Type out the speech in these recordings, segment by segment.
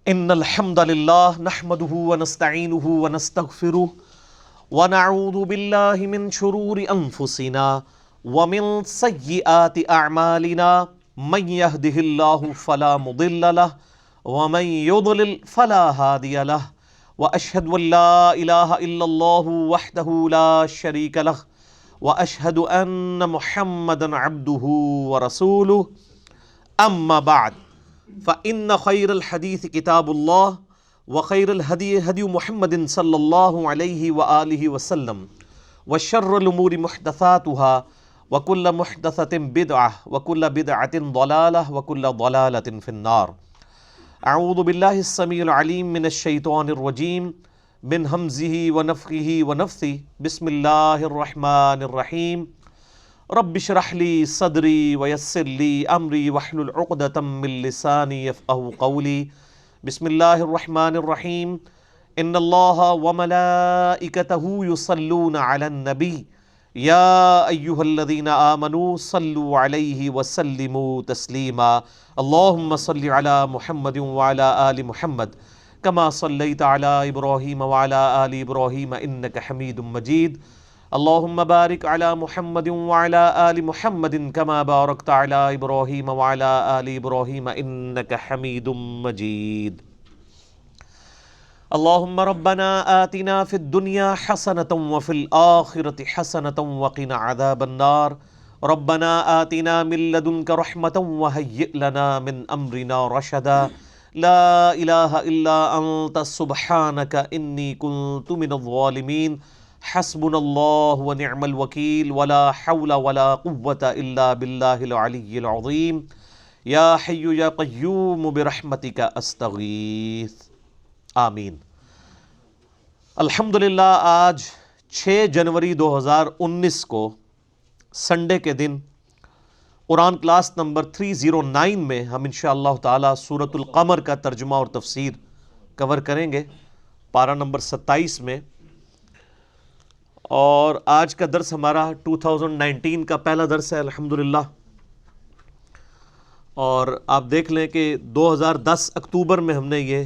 ان الحمد للہ نحمده ونستعینه ونستغفره ونعوذ باللہ من شرور انفسنا ومن سیئات اعمالنا من يهده الله فلا مضل له ومن يضلل فلا هادي له واشهد ان لا اله الا الله وحده لا شريك له واشهد ان محمدا عبده ورسوله اما بعد فإن خير الحديث كتاب الله وخير الهدي هدي محمد صلى الله عليه وآله وسلم وشر الأمور محدثاتها وكل محدثة بدعة وكل بدعة ضلالة وكل ضلالة في النار. أعوذ بالله السميع العليم من الشيطان الرجيم من همزه ونفخه ونفثه. بسم الله الرحمن الرحيم. رب اشرح لي صدري ويسر لي امري واحلل عقدة من لساني يفقهوا قولي. بسم الله الرحمن الرحيم. ان الله وملائكته يصلون على النبي يا ايها الذين آمنوا صلوا عليه وسلموا تسليما. اللهم صل على محمد وعلى آل محمد كما صليت على ابراهيم وعلى آل ابراهيم انك حميد مجيد. اللهم بارك على محمد وعلى آل محمد كما باركت على إبراهيم وعلى آل إبراهيم إنك حميد مجيد. اللهم ربنا آتنا في الدنيا حسنة وفي الآخرة حسنة وقنا عذاب النار. ربنا آتنا من لدنك رحمة وهيئ لنا من أمرنا رشدا. لا إله إلا أنت سبحانك إني كنت من الظالمين. حسبنا اللہ ونعم الوکیل ولا حول ولا قوة الا باللہ العلی العظیم. یا حی یا قیوم برحمتک استغیث. آمین. الحمدللہ آج 6 جنوری 2019 کو سنڈے کے دن قرآن کلاس نمبر 309 میں ہم انشاءاللہ تعالی سورۃ القمر کا ترجمہ اور تفسیر کور کریں گے پارہ نمبر 27 میں. اور آج کا درس ہمارا 2019 کا پہلا درس ہے الحمدللہ. اور آپ دیکھ لیں کہ 2010 اکتوبر میں ہم نے یہ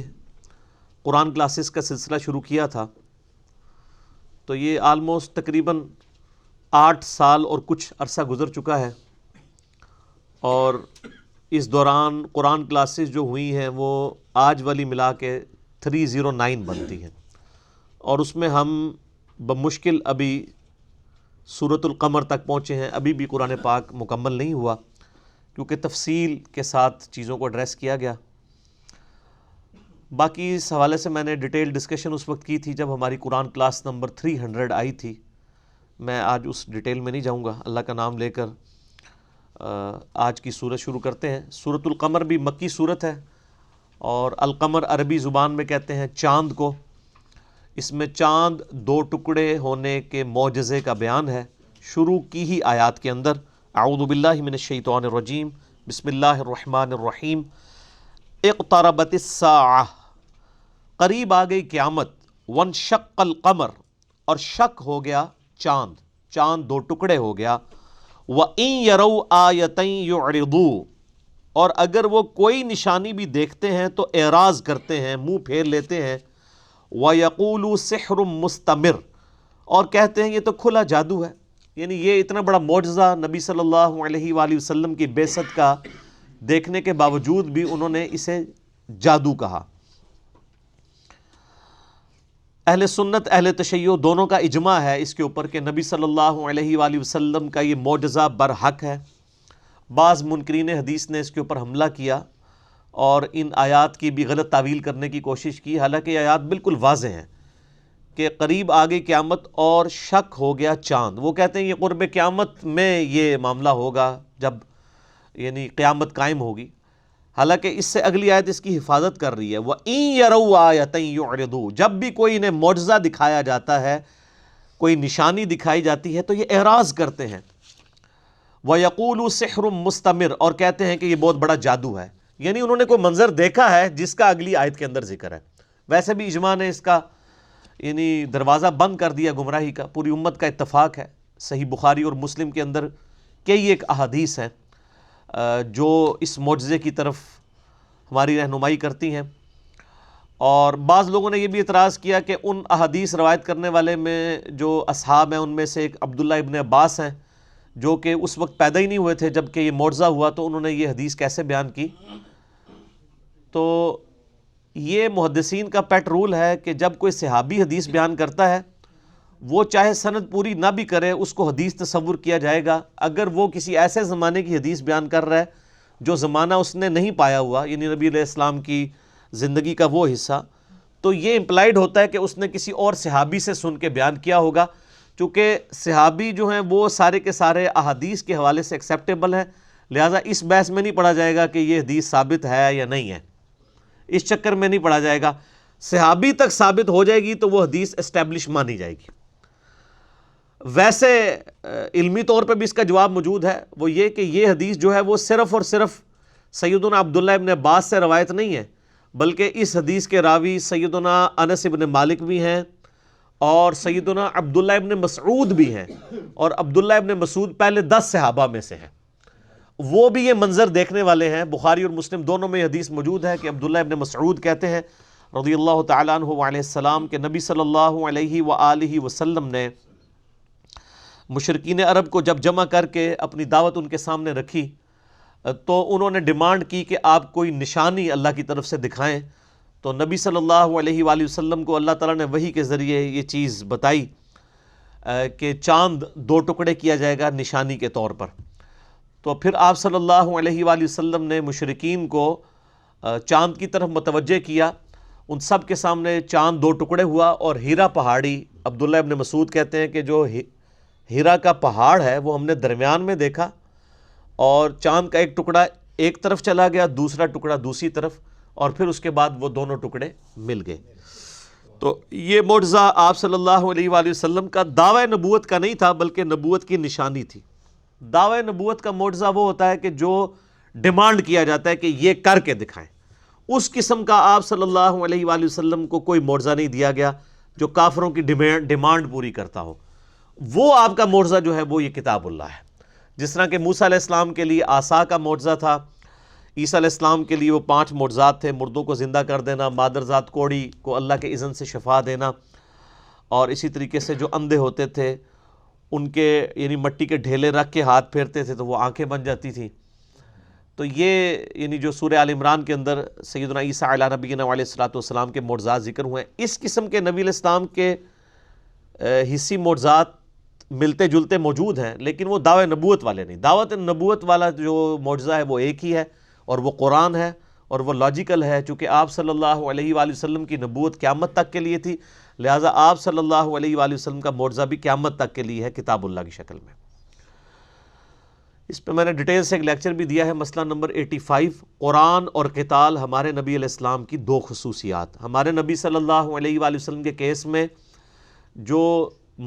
قرآن کلاسز کا سلسلہ شروع کیا تھا. تو یہ آلموسٹ تقریباً 8 سال اور کچھ عرصہ گزر چکا ہے. اور اس دوران قرآن کلاسز جو ہوئی ہیں وہ آج والی ملا کے 309 بنتی ہیں. اور اس میں ہم بمشکل ابھی سورۃ القمر تک پہنچے ہیں. ابھی بھی قرآن پاک مکمل نہیں ہوا کیونکہ تفصیل کے ساتھ چیزوں کو ایڈریس کیا گیا. باقی اس حوالے سے میں نے ڈیٹیل ڈسکشن اس وقت کی تھی جب ہماری قرآن کلاس نمبر 300 آئی تھی. میں آج اس ڈیٹیل میں نہیں جاؤں گا. اللہ کا نام لے کر آج کی سورت شروع کرتے ہیں. سورۃ القمر بھی مکی سورت ہے اور القمر عربی زبان میں کہتے ہیں چاند کو. اس میں چاند 2 ٹکڑے ہونے کے معجزے کا بیان ہے شروع کی ہی آیات کے اندر. اعوذ باللہ من الشیطان الرجیم. بسم اللہ الرحمن الرحیم. اقتربت الساعہ، قریب آ گئی قیامت. وانشق القمر، اور شق ہو گیا چاند. چاند 2 ٹکڑے ہو گیا. وَإِن يَرَوْا آیَةً يُعْرِضُوا، اور اگر وہ کوئی نشانی بھی دیکھتے ہیں تو اعراض کرتے ہیں، منہ پھیر لیتے ہیں. وَيَقُولُوا سِحْرٌ مُسْتَمِرٌ، اور کہتے ہیں یہ تو کھلا جادو ہے. یعنی یہ اتنا بڑا معجزہ نبی صلی اللہ علیہ وآلہ وسلم کی بعثت کا دیکھنے کے باوجود بھی انہوں نے اسے جادو کہا. اہل سنت اہل تشیع دونوں کا اجماع ہے اس کے اوپر کہ نبی صلی اللہ علیہ وآلہ وسلم کا یہ معجزہ برحق ہے. بعض منکرین حدیث نے اس کے اوپر حملہ کیا اور ان آیات کی بھی غلط تعویل کرنے کی کوشش کی. حالانکہ یہ آیات بالکل واضح ہیں کہ قریب آ گئی قیامت اور شک ہو گیا چاند. وہ کہتے ہیں یہ قرب قیامت میں یہ معاملہ ہوگا جب یعنی قیامت قائم ہوگی. حالانکہ اس سے اگلی آیت اس کی حفاظت کر رہی ہے. وَإِن يَرَوْا آیَةً يُعْرِضُوا، جب بھی کوئی انہیں معجزہ دکھایا جاتا ہے، کوئی نشانی دکھائی جاتی ہے تو یہ اعراض کرتے ہیں. وَيَقُولُوا سِحْرٌ مُسْتَمِرٌ، اور کہتے ہیں کہ یہ بہت بڑا جادو ہے. یعنی انہوں نے کوئی منظر دیکھا ہے جس کا اگلی آیت کے اندر ذکر ہے. ویسے بھی اجماع نے اس کا یعنی دروازہ بند کر دیا گمراہی کا. پوری امت کا اتفاق ہے. صحیح بخاری اور مسلم کے اندر کئی ایک احادیث ہیں جو اس معجزے کی طرف ہماری رہنمائی کرتی ہیں. اور بعض لوگوں نے یہ بھی اعتراض کیا کہ ان احادیث روایت کرنے والے میں جو اصحاب ہیں ان میں سے ایک عبداللہ ابن عباس ہیں جو کہ اس وقت پیدا ہی نہیں ہوئے تھے جب کہ یہ معجزہ ہوا، تو انہوں نے یہ حدیث کیسے بیان کی؟ تو یہ محدثین کا پیٹ رول ہے کہ جب کوئی صحابی حدیث بیان کرتا ہے وہ چاہے سند پوری نہ بھی کرے اس کو حدیث تصور کیا جائے گا، اگر وہ کسی ایسے زمانے کی حدیث بیان کر رہا ہے جو زمانہ اس نے نہیں پایا ہوا، یعنی نبی علیہ السلام کی زندگی کا وہ حصہ، تو یہ امپلائیڈ ہوتا ہے کہ اس نے کسی اور صحابی سے سن کے بیان کیا ہوگا، چونکہ صحابی جو ہیں وہ سارے کے سارے احادیث کے حوالے سے ایکسیپٹیبل ہیں، لہٰذا اس بحث میں نہیں پڑھا جائے گا کہ یہ حدیث ثابت ہے یا نہیں ہے، اس چکر میں نہیں پڑھا جائے گا۔ صحابی تک ثابت ہو جائے گی تو وہ حدیث اسٹیبلش مانی جائے گی۔ ویسے علمی طور پہ بھی اس کا جواب موجود ہے، وہ یہ کہ یہ حدیث جو ہے وہ صرف اور صرف سیدنا عبداللہ ابن عباس سے روایت نہیں ہے، بلکہ اس حدیث کے راوی سیدنا انس ابن مالک بھی ہیں اور سیدنا عبداللہ ابن مسعود بھی ہیں، اور عبداللہ ابن مسعود پہلے 10 صحابہ میں سے ہیں، وہ بھی یہ منظر دیکھنے والے ہیں۔ بخاری اور مسلم دونوں میں یہ حدیث موجود ہے کہ عبداللہ ابن مسعود کہتے ہیں رضی اللہ تعالیٰ عنہ وعلیہ السلام کہ نبی صلی اللہ علیہ وآلہ وسلم نے مشرکین عرب کو جب جمع کر کے اپنی دعوت ان کے سامنے رکھی تو انہوں نے ڈیمانڈ کی کہ آپ کوئی نشانی اللہ کی طرف سے دکھائیں، تو نبی صلی اللہ علیہ وآلہ وسلم کو اللہ تعالیٰ نے وحی کے ذریعے یہ چیز بتائی کہ چاند 2 ٹکڑے کیا جائے گا نشانی کے طور پر۔ تو پھر آپ صلی اللہ علیہ وآلہ وسلم نے مشرکین کو چاند کی طرف متوجہ کیا، ان سب کے سامنے چاند 2 ٹکڑے ہوا، اور ہیرا پہاڑی، عبداللہ ابن مسعود کہتے ہیں کہ جو ہیرا کا پہاڑ ہے وہ ہم نے درمیان میں دیکھا، اور چاند کا ایک ٹکڑا ایک طرف چلا گیا، دوسرا ٹکڑا دوسری طرف، اور پھر اس کے بعد وہ دونوں ٹکڑے مل گئے۔ تو یہ معجزہ آپ صلی اللہ علیہ وآلہ وسلم کا دعوی نبوت کا نہیں تھا بلکہ نبوت کی نشانی تھی۔ دعوی نبوت کا معجزہ وہ ہوتا ہے کہ جو ڈیمانڈ کیا جاتا ہے کہ یہ کر کے دکھائیں، اس قسم کا آپ صلی اللہ علیہ وآلہ وسلم کو کوئی معجزہ نہیں دیا گیا جو کافروں کی ڈیمانڈ پوری کرتا ہو۔ وہ آپ کا معجزہ جو ہے وہ یہ کتاب اللہ ہے، جس طرح کہ موسیٰ علیہ السلام کے لیے عصا کا معجزہ تھا، عیسیٰ علیہ السلام کے لیے وہ 5 معجزات تھے، مردوں کو زندہ کر دینا، مادرزاد کوڑی کو اللہ کے اذن سے شفا دینا، اور اسی طریقے سے جو اندھے ہوتے تھے ان کے یعنی مٹی کے ڈھیلے رکھ کے ہاتھ پھیرتے تھے تو وہ آنکھیں بن جاتی تھیں۔ تو یہ یعنی جو سورہ آل عمران کے اندر سیدنا عیسیٰ علیہ نبینا علیہ الصلوۃ والسلام کے معجزات ذکر ہوئے ہیں، اس قسم کے نبی علیہ السلام کے حصی معجزات ملتے جلتے موجود ہیں، لیکن وہ دعوی نبوت والے نہیں۔ دعوت نبوت والا جو معجزہ ہے وہ ایک ہی ہے، اور وہ قرآن ہے، اور وہ لاجیکل ہے، چونکہ آپ صلی اللہ علیہ وآلہ وسلم کی نبوت قیامت تک کے لیے تھی، لہٰذا آپ صلی اللہ علیہ وآلہ وسلم کا معجزہ بھی قیامت تک کے لیے ہے کتاب اللہ کی شکل میں۔ اس پہ میں نے ڈیٹیل سے ایک لیکچر بھی دیا ہے، مسئلہ نمبر 85، قرآن اور قتال ہمارے نبی علیہ السلام کی 2 خصوصیات۔ ہمارے نبی صلی اللہ علیہ وآلہ وسلم کے کیس میں جو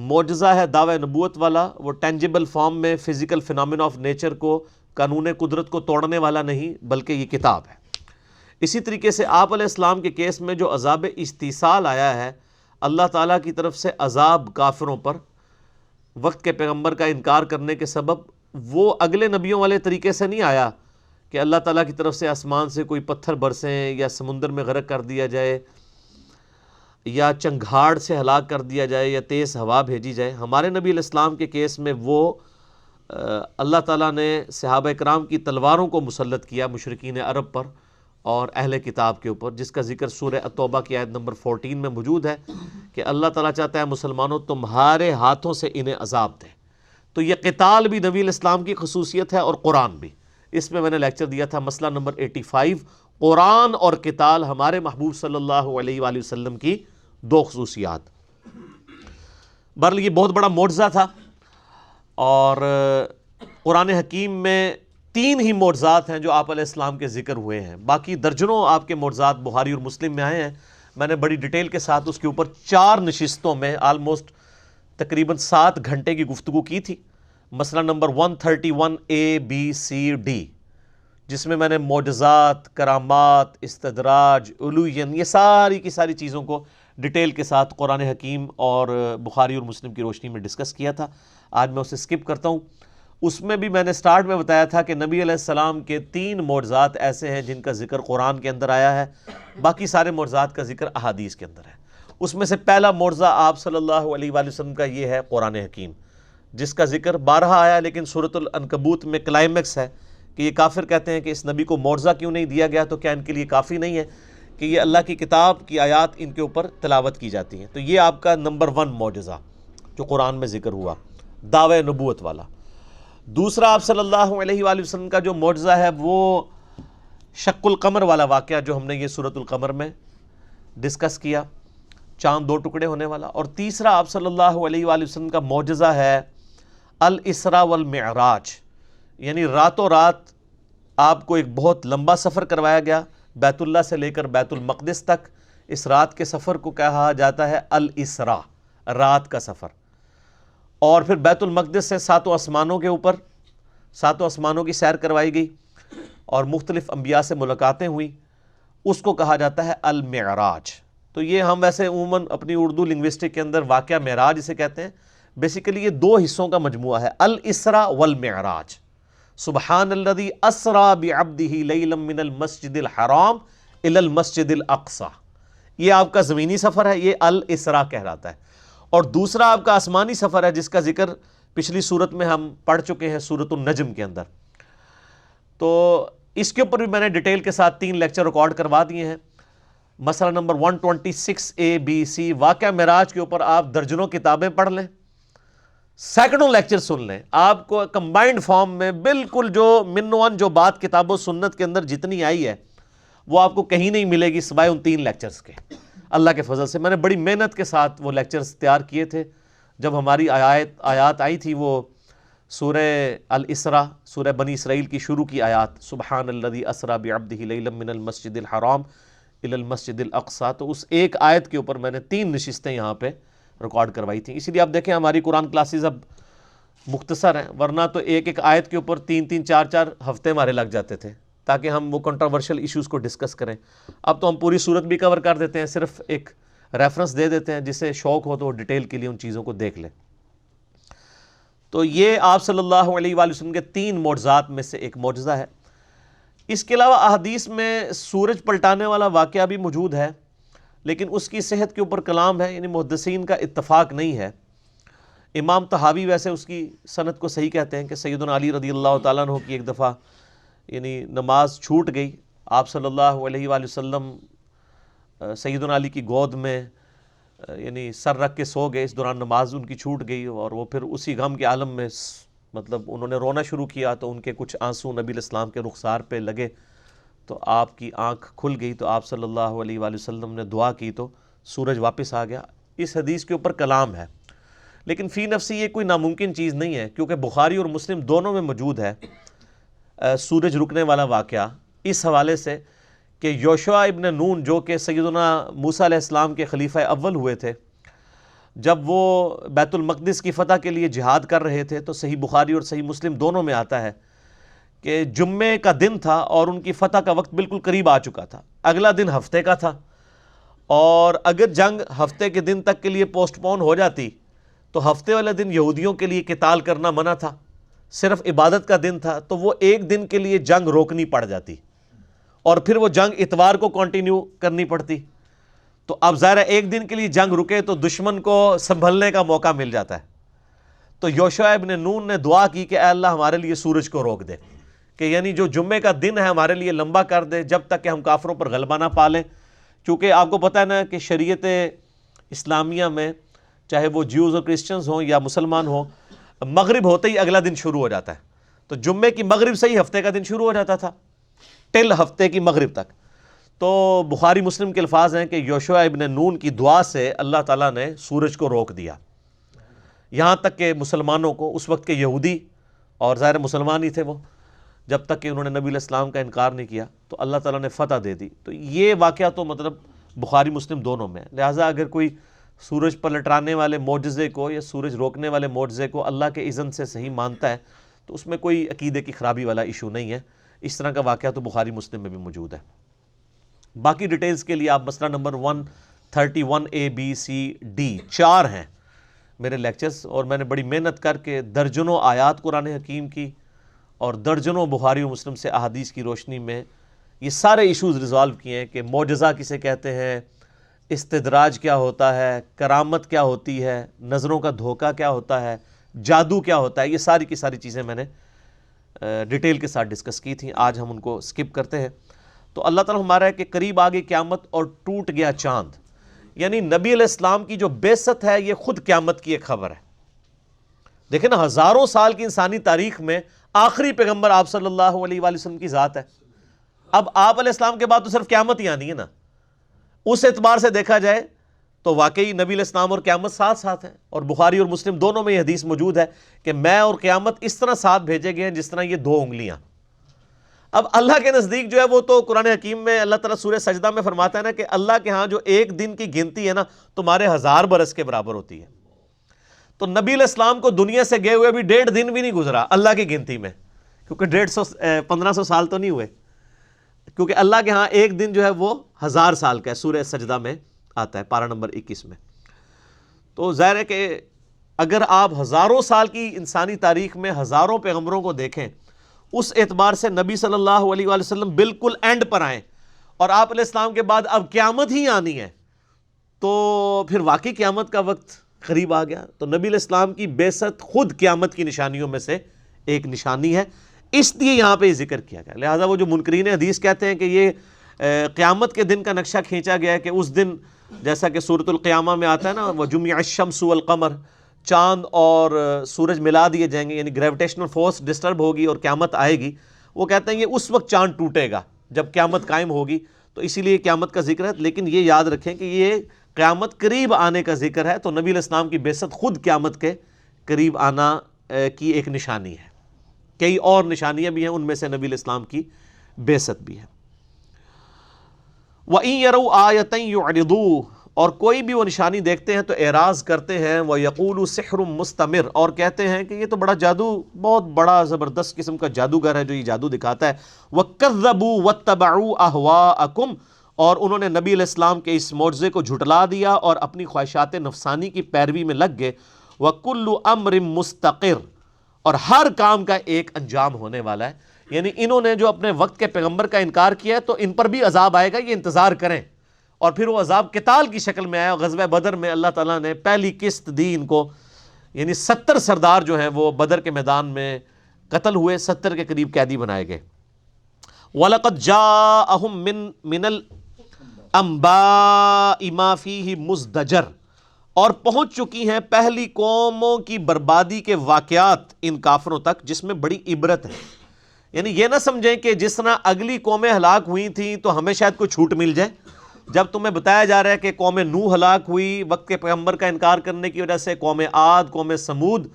معجزہ ہے دعوی نبوت والا، وہ ٹینجیبل فارم میں فزیکل فینومینا آف نیچر کو، قانون قدرت کو توڑنے والا نہیں، بلکہ یہ کتاب ہے۔ اسی طریقے سے آپ علیہ السلام کے کیس میں جو عذاب استیصال آیا ہے، اللہ تعالیٰ کی طرف سے عذاب کافروں پر وقت کے پیغمبر کا انکار کرنے کے سبب، وہ اگلے نبیوں والے طریقے سے نہیں آیا کہ اللہ تعالیٰ کی طرف سے آسمان سے کوئی پتھر برسیں یا سمندر میں غرق کر دیا جائے یا چنگھاڑ سے ہلاک کر دیا جائے یا تیز ہوا بھیجی جائے۔ ہمارے نبی علیہ السلام کے کیس میں وہ اللہ تعالیٰ نے صحابہ کرام کی تلواروں کو مسلط کیا مشرکین عرب پر اور اہل کتاب کے اوپر، جس کا ذکر سورہ التوبہ کی آیت نمبر 14 میں موجود ہے کہ اللہ تعالیٰ چاہتا ہے مسلمانوں تمہارے ہاتھوں سے انہیں عذاب دیں۔ تو یہ قتال بھی نبی علیہ السلام کی خصوصیت ہے اور قرآن بھی۔ اس میں نے لیکچر دیا تھا، مسئلہ نمبر 85، قرآن اور قتال ہمارے محبوب صلی اللہ علیہ وآلہ وسلم کی 2 خصوصیات۔ بہرحال یہ بہت بڑا معجزہ تھا، اور قرآن حکیم میں 3 ہی معجزات ہیں جو آپ علیہ السلام کے ذکر ہوئے ہیں، باقی درجنوں آپ کے معجزات بخاری اور مسلم میں آئے ہیں۔ میں نے بڑی ڈیٹیل کے ساتھ اس کے اوپر 4 نشستوں میں آلموسٹ تقریباً 7 گھنٹے کی گفتگو کی تھی، مسئلہ نمبر 131 ABCD، جس میں نے معجزات، کرامات، استدراج، علوین، یہ ساری کی ساری چیزوں کو ڈیٹیل کے ساتھ قرآن حکیم اور بخاری اور مسلم کی روشنی میں ڈسکس کیا تھا۔ آج میں اسے سکپ کرتا ہوں اس میں بھی میں نے سٹارٹ میں بتایا تھا کہ نبی علیہ السلام کے 3 معجزات ایسے ہیں جن کا ذکر قرآن کے اندر آیا ہے، باقی سارے معجزات کا ذکر احادیث کے اندر ہے۔ اس میں سے پہلا معجزہ آپ صلی اللہ علیہ وآلہ وسلم کا یہ ہے قرآن حکیم، جس کا ذکر 12 آیا، لیکن سورۃ العنکبوت میں کلائمیکس ہے کہ یہ کافر کہتے ہیں کہ اس نبی کو معجزہ کیوں نہیں دیا گیا، تو کیا ان کے لیے کافی نہیں ہے کہ یہ اللہ کی کتاب کی آیات ان کے اوپر تلاوت کی جاتی ہیں؟ تو یہ آپ کا نمبر 1 معجزہ جو قرآن میں ذکر ہوا، دعوی نبوت والا۔ دوسرا آپ صلی اللہ علیہ وآلہ وسلم کا جو معجزہ ہے وہ شق القمر والا واقعہ، جو ہم نے یہ سورۃ القمر میں ڈسکس کیا، چاند 2 ٹکڑے ہونے والا۔ اور تیسرا آپ صلی اللہ علیہ وآلہ وسلم کا معجزہ ہے الاسراء والمعراج، یعنی راتوں رات آپ کو ایک بہت لمبا سفر کروایا گیا بیت اللہ سے لے کر بیت المقدس تک۔ اس رات کے سفر کو کہا جاتا ہے الاسراء، رات کا سفر۔ اور پھر بیت المقدس سے 7 آسمانوں کے اوپر 7 آسمانوں کی سیر کروائی گئی اور مختلف انبیاء سے ملاقاتیں ہوئیں، اس کو کہا جاتا ہے المعراج۔ تو یہ ہم ویسے عموماً اپنی اردو لنگوسٹک کے اندر واقعہ معراج اسے کہتے ہیں۔ بیسیکلی یہ 2 حصوں کا مجموعہ ہے، الاسراء والمعراج۔ سبحان الذی اسرا بعبدہ لیلا من المسجد الحرام الی المسجد الاقصی، یہ آپ کا زمینی سفر ہے، یہ الاسراء کہلاتا ہے۔ اور دوسرا آپ کا آسمانی سفر ہے جس کا ذکر پچھلی صورت میں ہم پڑھ چکے ہیں سورۃ النجم کے اندر۔ تو اس کے اوپر بھی میں نے ڈیٹیل کے ساتھ 3 لیکچر ریکارڈ کروا دیے ہیں۔ مسئلہ نمبر 126 ABC، واقعہ معراج کے اوپر آپ درجنوں کتابیں پڑھ لیں، سینکڑوں لیکچر سن لیں، آپ کو کمبائنڈ فارم میں بالکل جو من ون جو بات کتاب و سنت کے اندر جتنی آئی ہے وہ آپ کو کہیں نہیں ملے گی سوائے ان 3 لیکچرز کے۔ اللہ کے فضل سے میں نے بڑی محنت کے ساتھ وہ لیکچرز تیار کیے تھے۔ جب ہماری آیات آئی تھی وہ سورہ الاسراء، سورہ بنی اسرائیل کی شروع کی آیات، سبحان الذی اسرا بعبدہ لیلا من المسجد الحرام الی المسجد الاقصی، تو اس ایک آیت کے اوپر میں نے 3 نشستیں یہاں پہ ریکارڈ کروائی تھیں۔ اسی لیے آپ دیکھیں ہماری قرآن کلاسز اب مختصر ہیں، ورنہ تو ایک آیت کے اوپر 3 4 ہفتے ہمارے لگ جاتے تھے تاکہ ہم وہ کنٹروورشل ایشوز کو ڈسکس کریں۔ اب تو ہم پوری صورت بھی کور کر دیتے ہیں، صرف ایک ریفرنس دے دیتے ہیں، جسے شوق ہو تو وہ ڈیٹیل کے لیے ان چیزوں کو دیکھ لیں۔ تو یہ آپ صلی اللہ علیہ وآلہ وسلم کے 3 معجزات میں سے ایک معجزہ ہے۔ اس کے علاوہ احادیث میں سورج پلٹانے والا واقعہ بھی موجود ہے، لیکن اس کی صحت کے اوپر کلام ہے، یعنی محدثین کا اتفاق نہیں ہے۔ امام طحاوی ویسے اس کی سند کو صحیح کہتے ہیں کہ سیدنا علی رضی اللہ تعالیٰ عنہ کی ایک دفعہ یعنی نماز چھوٹ گئی، آپ صلی اللہ علیہ وآلہ وسلم سیدنا علی کی گود میں یعنی سر رکھ کے سو گئے، اس دوران نماز ان کی چھوٹ گئی، اور وہ پھر اسی غم کے عالم میں مطلب انہوں نے رونا شروع کیا، تو ان کے کچھ آنسو نبی علیہ السلام کے رخسار پہ لگے، تو آپ کی آنکھ کھل گئی، تو آپ صلی اللہ علیہ وآلہ وسلم نے دعا کی تو سورج واپس آ گیا۔ اس حدیث کے اوپر کلام ہے، لیکن فی نفسی یہ کوئی ناممکن چیز نہیں ہے، کیونکہ بخاری اور مسلم دونوں میں موجود ہے سورج رکنے والا واقعہ، اس حوالے سے کہ یوشع ابن نون جو کہ سیدنا موسیٰ علیہ السلام کے خلیفہ اول ہوئے تھے، جب وہ بیت المقدس کی فتح کے لیے جہاد کر رہے تھے، تو صحیح بخاری اور صحیح مسلم دونوں میں آتا ہے کہ جمعے کا دن تھا اور ان کی فتح کا وقت بالکل قریب آ چکا تھا، اگلا دن ہفتے کا تھا، اور اگر جنگ ہفتے کے دن تک کے لیے پوسٹ پون ہو جاتی تو ہفتے والے دن یہودیوں کے لیے قتال کرنا منع تھا، صرف عبادت کا دن تھا، تو وہ ایک دن کے لیے جنگ روکنی پڑ جاتی اور پھر وہ جنگ اتوار کو کنٹینیو کرنی پڑتی۔ تو اب ظاہر ہے ایک دن کے لیے جنگ رکے تو دشمن کو سنبھلنے کا موقع مل جاتا ہے۔ تو یوشع ابن نون نے دعا کی کہ اے اللہ ہمارے لیے سورج کو روک دے، کہ یعنی جو جمعے کا دن ہے ہمارے لیے لمبا کر دے جب تک کہ ہم کافروں پر غلبہ نہ پا لیں، کیونکہ آپ کو پتہ ہے نا کہ شریعت اسلامیہ میں چاہے وہ جیوز اور کرسچنز ہوں یا مسلمان ہوں، مغرب ہوتے ہی اگلا دن شروع ہو جاتا ہے، تو جمعے کی مغرب سے ہی ہفتے کا دن شروع ہو جاتا تھا ٹل ہفتے کی مغرب تک۔ تو بخاری مسلم کے الفاظ ہیں کہ یوشع ابن نون کی دعا سے اللہ تعالیٰ نے سورج کو روک دیا، یہاں تک کہ مسلمانوں کو، اس وقت کے یہودی اور ظاہر مسلمان ہی تھے وہ، جب تک کہ انہوں نے نبی علیہ السلام کا انکار نہیں کیا تو اللہ تعالیٰ نے فتح دے دی۔ تو یہ واقعہ تو مطلب بخاری مسلم دونوں میں، لہٰذا اگر کوئی سورج پر لٹرانے والے معجزے کو یا سورج روکنے والے معجزے کو اللہ کے اذن سے صحیح مانتا ہے تو اس میں کوئی عقیدے کی خرابی والا ایشو نہیں ہے۔ اس طرح کا واقعہ تو بخاری مسلم میں بھی موجود ہے۔ باقی ڈیٹیلز کے لیے آپ مسئلہ number 131 A B C D 4 ہیں، میرے لیکچرز، اور میں نے بڑی محنت کر کے درجنوں آیات قرآن حکیم کی اور درجنوں بخاری و مسلم سے احادیث کی روشنی میں یہ سارے ایشوز ریزالو کیے ہیں کہ معجزہ کسے کہتے ہیں، استدراج کیا ہوتا ہے، کرامت کیا ہوتی ہے، نظروں کا دھوکہ کیا ہوتا ہے، جادو کیا ہوتا ہے. یہ ساری کی ساری چیزیں میں نے ڈیٹیل کے ساتھ ڈسکس کی تھیں. آج ہم ان کو سکپ کرتے ہیں. تو اللہ تعالیٰ ہمارا ہے کہ قریب آگئی قیامت اور ٹوٹ گیا چاند، یعنی نبی علیہ السلام کی جو بعثت ہے یہ خود قیامت کی ایک خبر ہے. دیکھیں نا، ہزاروں سال کی انسانی تاریخ میں آخری پیغمبر آپ صلی اللہ علیہ وآلہ وسلم کی ذات ہے. اب آپ علیہ السلام کے بعد تو صرف قیامت ہی آنی ہے نا. اس اعتبار سے دیکھا جائے تو واقعی نبی علیہ السلام اور قیامت ساتھ ساتھ ہیں، اور بخاری اور مسلم دونوں میں یہ حدیث موجود ہے کہ میں اور قیامت اس طرح ساتھ بھیجے گئے ہیں جس طرح یہ دو انگلیاں. اب اللہ کے نزدیک جو ہے وہ تو قرآن حکیم میں اللہ تعالیٰ سورہ سجدہ میں فرماتا ہے نا کہ اللہ کے ہاں جو ایک دن کی گنتی ہے نا تمہارے 1000 برس کے برابر ہوتی ہے. تو نبی علیہ السلام کو دنیا سے گئے ہوئے بھی 1.5 دن بھی نہیں گزرا اللہ کی گنتی میں، کیونکہ 1500 سال تو نہیں ہوئے، کیونکہ اللہ کے ہاں ایک دن جو ہے وہ 1000 سال کا ہے. سورہ سجدہ میں آتا ہے پارہ نمبر 21 میں. تو ظاہر ہے کہ اگر آپ ہزاروں سال کی انسانی تاریخ میں ہزاروں پیغمبروں کو دیکھیں، اس اعتبار سے نبی صلی اللہ علیہ وآلہ وسلم بالکل اینڈ پر آئیں اور آپ علیہ السلام کے بعد اب قیامت ہی آنی ہے، تو پھر واقعی قیامت کا وقت قریب آ گیا. تو نبی علیہ السلام کی بعثت خود قیامت کی نشانیوں میں سے ایک نشانی ہے، اس لیے یہاں پہ ذکر کیا گیا. لہٰذا وہ جو منکرین حدیث کہتے ہیں کہ یہ قیامت کے دن کا نقشہ کھینچا گیا ہے کہ اس دن جیسا کہ سورۃ القیامہ میں آتا ہے نا وَجُمِعَ الشَّمْسُ وَالْقَمَرُ، چاند اور سورج ملا دیے جائیں گے، یعنی گریویٹیشنل فورس ڈسٹرب ہوگی اور قیامت آئے گی. وہ کہتے ہیں یہ اس وقت چاند ٹوٹے گا جب قیامت قائم ہوگی، تو اسی لیے قیامت کا ذکر ہے. لیکن یہ یاد رکھیں کہ یہ قیامت قریب آنے کا ذکر ہے، تو نبی علیہ السلام کی بعثت خود قیامت کے قریب آنا کی ایک نشانی ہے. کئی اور نشانیاں بھی ہیں، ان میں سے نبی علیہ السلام کی بعثت بھی ہے. وَإِن يَرَوْا آیَةً يُعْرِضُوا، اور کوئی بھی وہ نشانی دیکھتے ہیں تو اعراض کرتے ہیں. وَيَقُولُوا سِحْرٌ مُسْتَمِرٌ، اور کہتے ہیں کہ یہ تو بڑا جادو، بہت بڑا زبردست قسم کا جادوگر ہے جو یہ جادو دکھاتا ہے. وَكَذَّبُوا وَاتَّبَعُوا أَهْوَاءَكُمْ، اور انہوں نے نبی علیہ السلام کے اس معجزے کو جھٹلا دیا اور اپنی خواہشات نفسانی کی پیروی میں لگ گئے. وَكُلُّ أَمْرٍ مُسْتَقِرٌ، اور ہر کام کا ایک انجام ہونے والا ہے. یعنی انہوں نے جو اپنے وقت کے پیغمبر کا انکار کیا ہے تو ان پر بھی عذاب آئے گا، یہ انتظار کریں. اور پھر وہ عذاب قتال کی شکل میں آیا. غزوہ بدر میں اللہ تعالیٰ نے پہلی قسط دی ان کو، یعنی 70 سردار جو ہیں وہ بدر کے میدان میں قتل ہوئے، 70 کے قریب قیدی بنائے گئے. وَلَقَدْ جَاءَهُم مِّنَ الْأَنبَاءِ مَا فِيهِ مُزْدَجَرٌ، اور پہنچ چکی ہیں پہلی قوموں کی بربادی کے واقعات ان کافروں تک جس میں بڑی عبرت ہے. یعنی یہ نہ سمجھیں کہ جس طرح اگلی قومیں ہلاک ہوئی تھیں تو ہمیں شاید کوئی چھوٹ مل جائے. جب تمہیں بتایا جا رہا ہے کہ قوم نوح ہلاک ہوئی وقت کے پیغمبر کا انکار کرنے کی وجہ سے، قوم عاد، قوم سمود،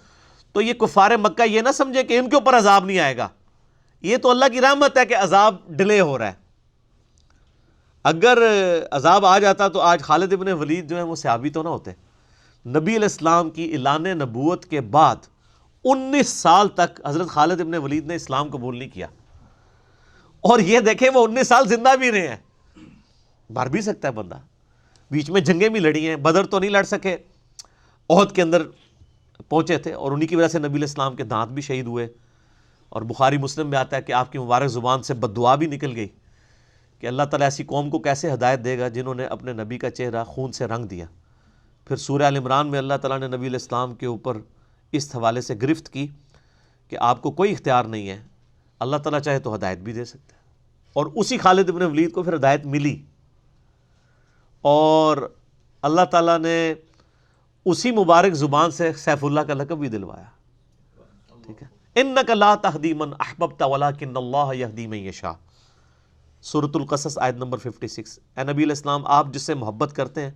تو یہ کفار مکہ یہ نہ سمجھیں کہ ان کے اوپر عذاب نہیں آئے گا. یہ تو اللہ کی رحمت ہے کہ عذاب ڈیلے ہو رہا ہے. اگر عذاب آ جاتا تو آج خالد ابن ولید جو ہیں وہ صحابی تو نہ ہوتے. نبی علیہ السلام کی اعلان نبوت کے بعد 19 سال تک حضرت خالد ابن ولید نے اسلام قبول نہیں کیا، اور یہ دیکھیں وہ 19 سال زندہ بھی رہے ہیں. مر بھی سکتا ہے بندہ، بیچ میں جنگیں بھی لڑی ہیں. بدر تو نہیں لڑ سکے، احد کے اندر پہنچے تھے اور انہی کی وجہ سے نبی علیہ السلام کے دانت بھی شہید ہوئے. اور بخاری مسلم میں آتا ہے کہ آپ کی مبارک زبان سے بد دعا بھی نکل گئی کہ اللہ تعالیٰ ایسی قوم کو کیسے ہدایت دے گا جنہوں نے اپنے نبی کا چہرہ خون سے رنگ دیا. پھر سورہ ال عمران میں اللہ تعالیٰ نے نبی علیہ السلام کے اوپر اس حوالے سے گرفت کی کہ آپ کو کوئی اختیار نہیں ہے، اللہ تعالیٰ چاہے تو ہدایت بھی دے سکتا ہے. اور اسی خالد ابن ولید کو پھر ہدایت ملی، اور اللہ تعالیٰ نے اسی مبارک زبان سے سیف اللہ کا لقب بھی دلوایا. ٹھیک ہے، اِنَّكَ لَا تَهْدِي مَنْ أَحْبَبْتَ وَلَكِنَّ اللَّهَ يَهْدِي مَن يَشَاءُ، سورۃ القصص آیت نمبر 56. اے نبی علیہ السلام، آپ جس سے محبت کرتے ہیں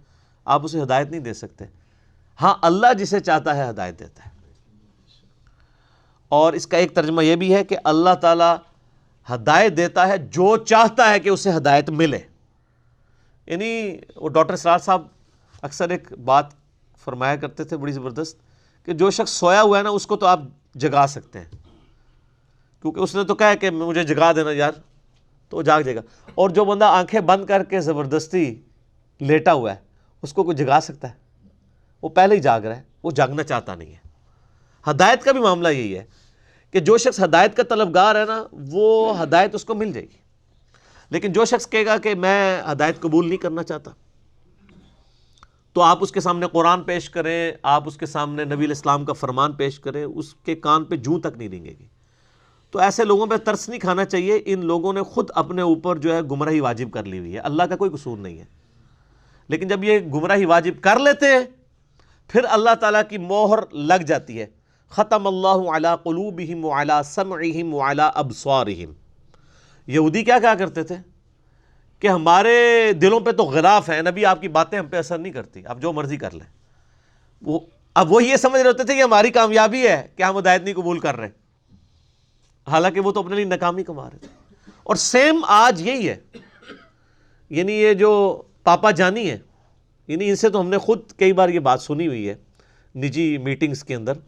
آپ اسے ہدایت نہیں دے سکتے، ہاں اللہ جسے چاہتا ہے ہدایت دیتا ہے. اور اس کا ایک ترجمہ یہ بھی ہے کہ اللہ تعالیٰ ہدایت دیتا ہے جو چاہتا ہے کہ اسے ہدایت ملے. یعنی وہ ڈاکٹر اسرار صاحب اکثر ایک بات فرمایا کرتے تھے بڑی زبردست کہ جو شخص سویا ہوا ہے نا اس کو تو آپ جگا سکتے ہیں، کیونکہ اس نے تو کہا کہ مجھے جگا دینا یار، تو وہ جاگ جائے گا. اور جو بندہ آنکھیں بند کر کے زبردستی لیٹا ہوا ہے اس کو کوئی جگا سکتا ہے؟ وہ پہلے ہی جاگ رہا ہے، وہ جاگنا چاہتا نہیں ہے۔ ہدایت کا بھی معاملہ یہی ہے کہ جو شخص ہدایت کا طلبگار ہے نا، وہ ہدایت اس کو مل جائے گی، لیکن جو شخص کہے گا کہ میں ہدایت قبول نہیں کرنا چاہتا، تو آپ اس کے سامنے قرآن پیش کریں، آپ اس کے سامنے نبی علیہ السلام کا فرمان پیش کریں، اس کے کان پہ جوں تک نہیں رینگے گی۔ تو ایسے لوگوں پہ ترس نہیں کھانا چاہیے، ان لوگوں نے خود اپنے اوپر جو ہے گمراہی واجب کر لی ہوئی ہے، اللہ کا کوئی قصور نہیں ہے۔ لیکن جب یہ گمراہی واجب کر لیتے ہیں پھر اللہ تعالیٰ کی مہر لگ جاتی ہے، ختم اللہ علی قلوبہم وعلی سمعہم وعلی ابصارہم۔ یہودی کیا کہا کرتے تھے کہ ہمارے دلوں پہ تو غلاف ہے، نبی آپ کی باتیں ہم پہ اثر نہیں کرتی، آپ جو مرضی کر لیں۔ اب وہ یہ سمجھ رہے ہوتے تھے کہ ہماری کامیابی ہے کہ ہم ہدایت نہیں قبول کر رہے، حالانکہ وہ تو اپنے لیے ناکامی کما رہے تھے۔ اور سیم آج یہی ہے، یعنی یہ جو پاپا جانی ہے، یعنی ان سے تو ہم نے خود کئی بار یہ بات سنی ہوئی ہے نجی میٹنگز کے اندر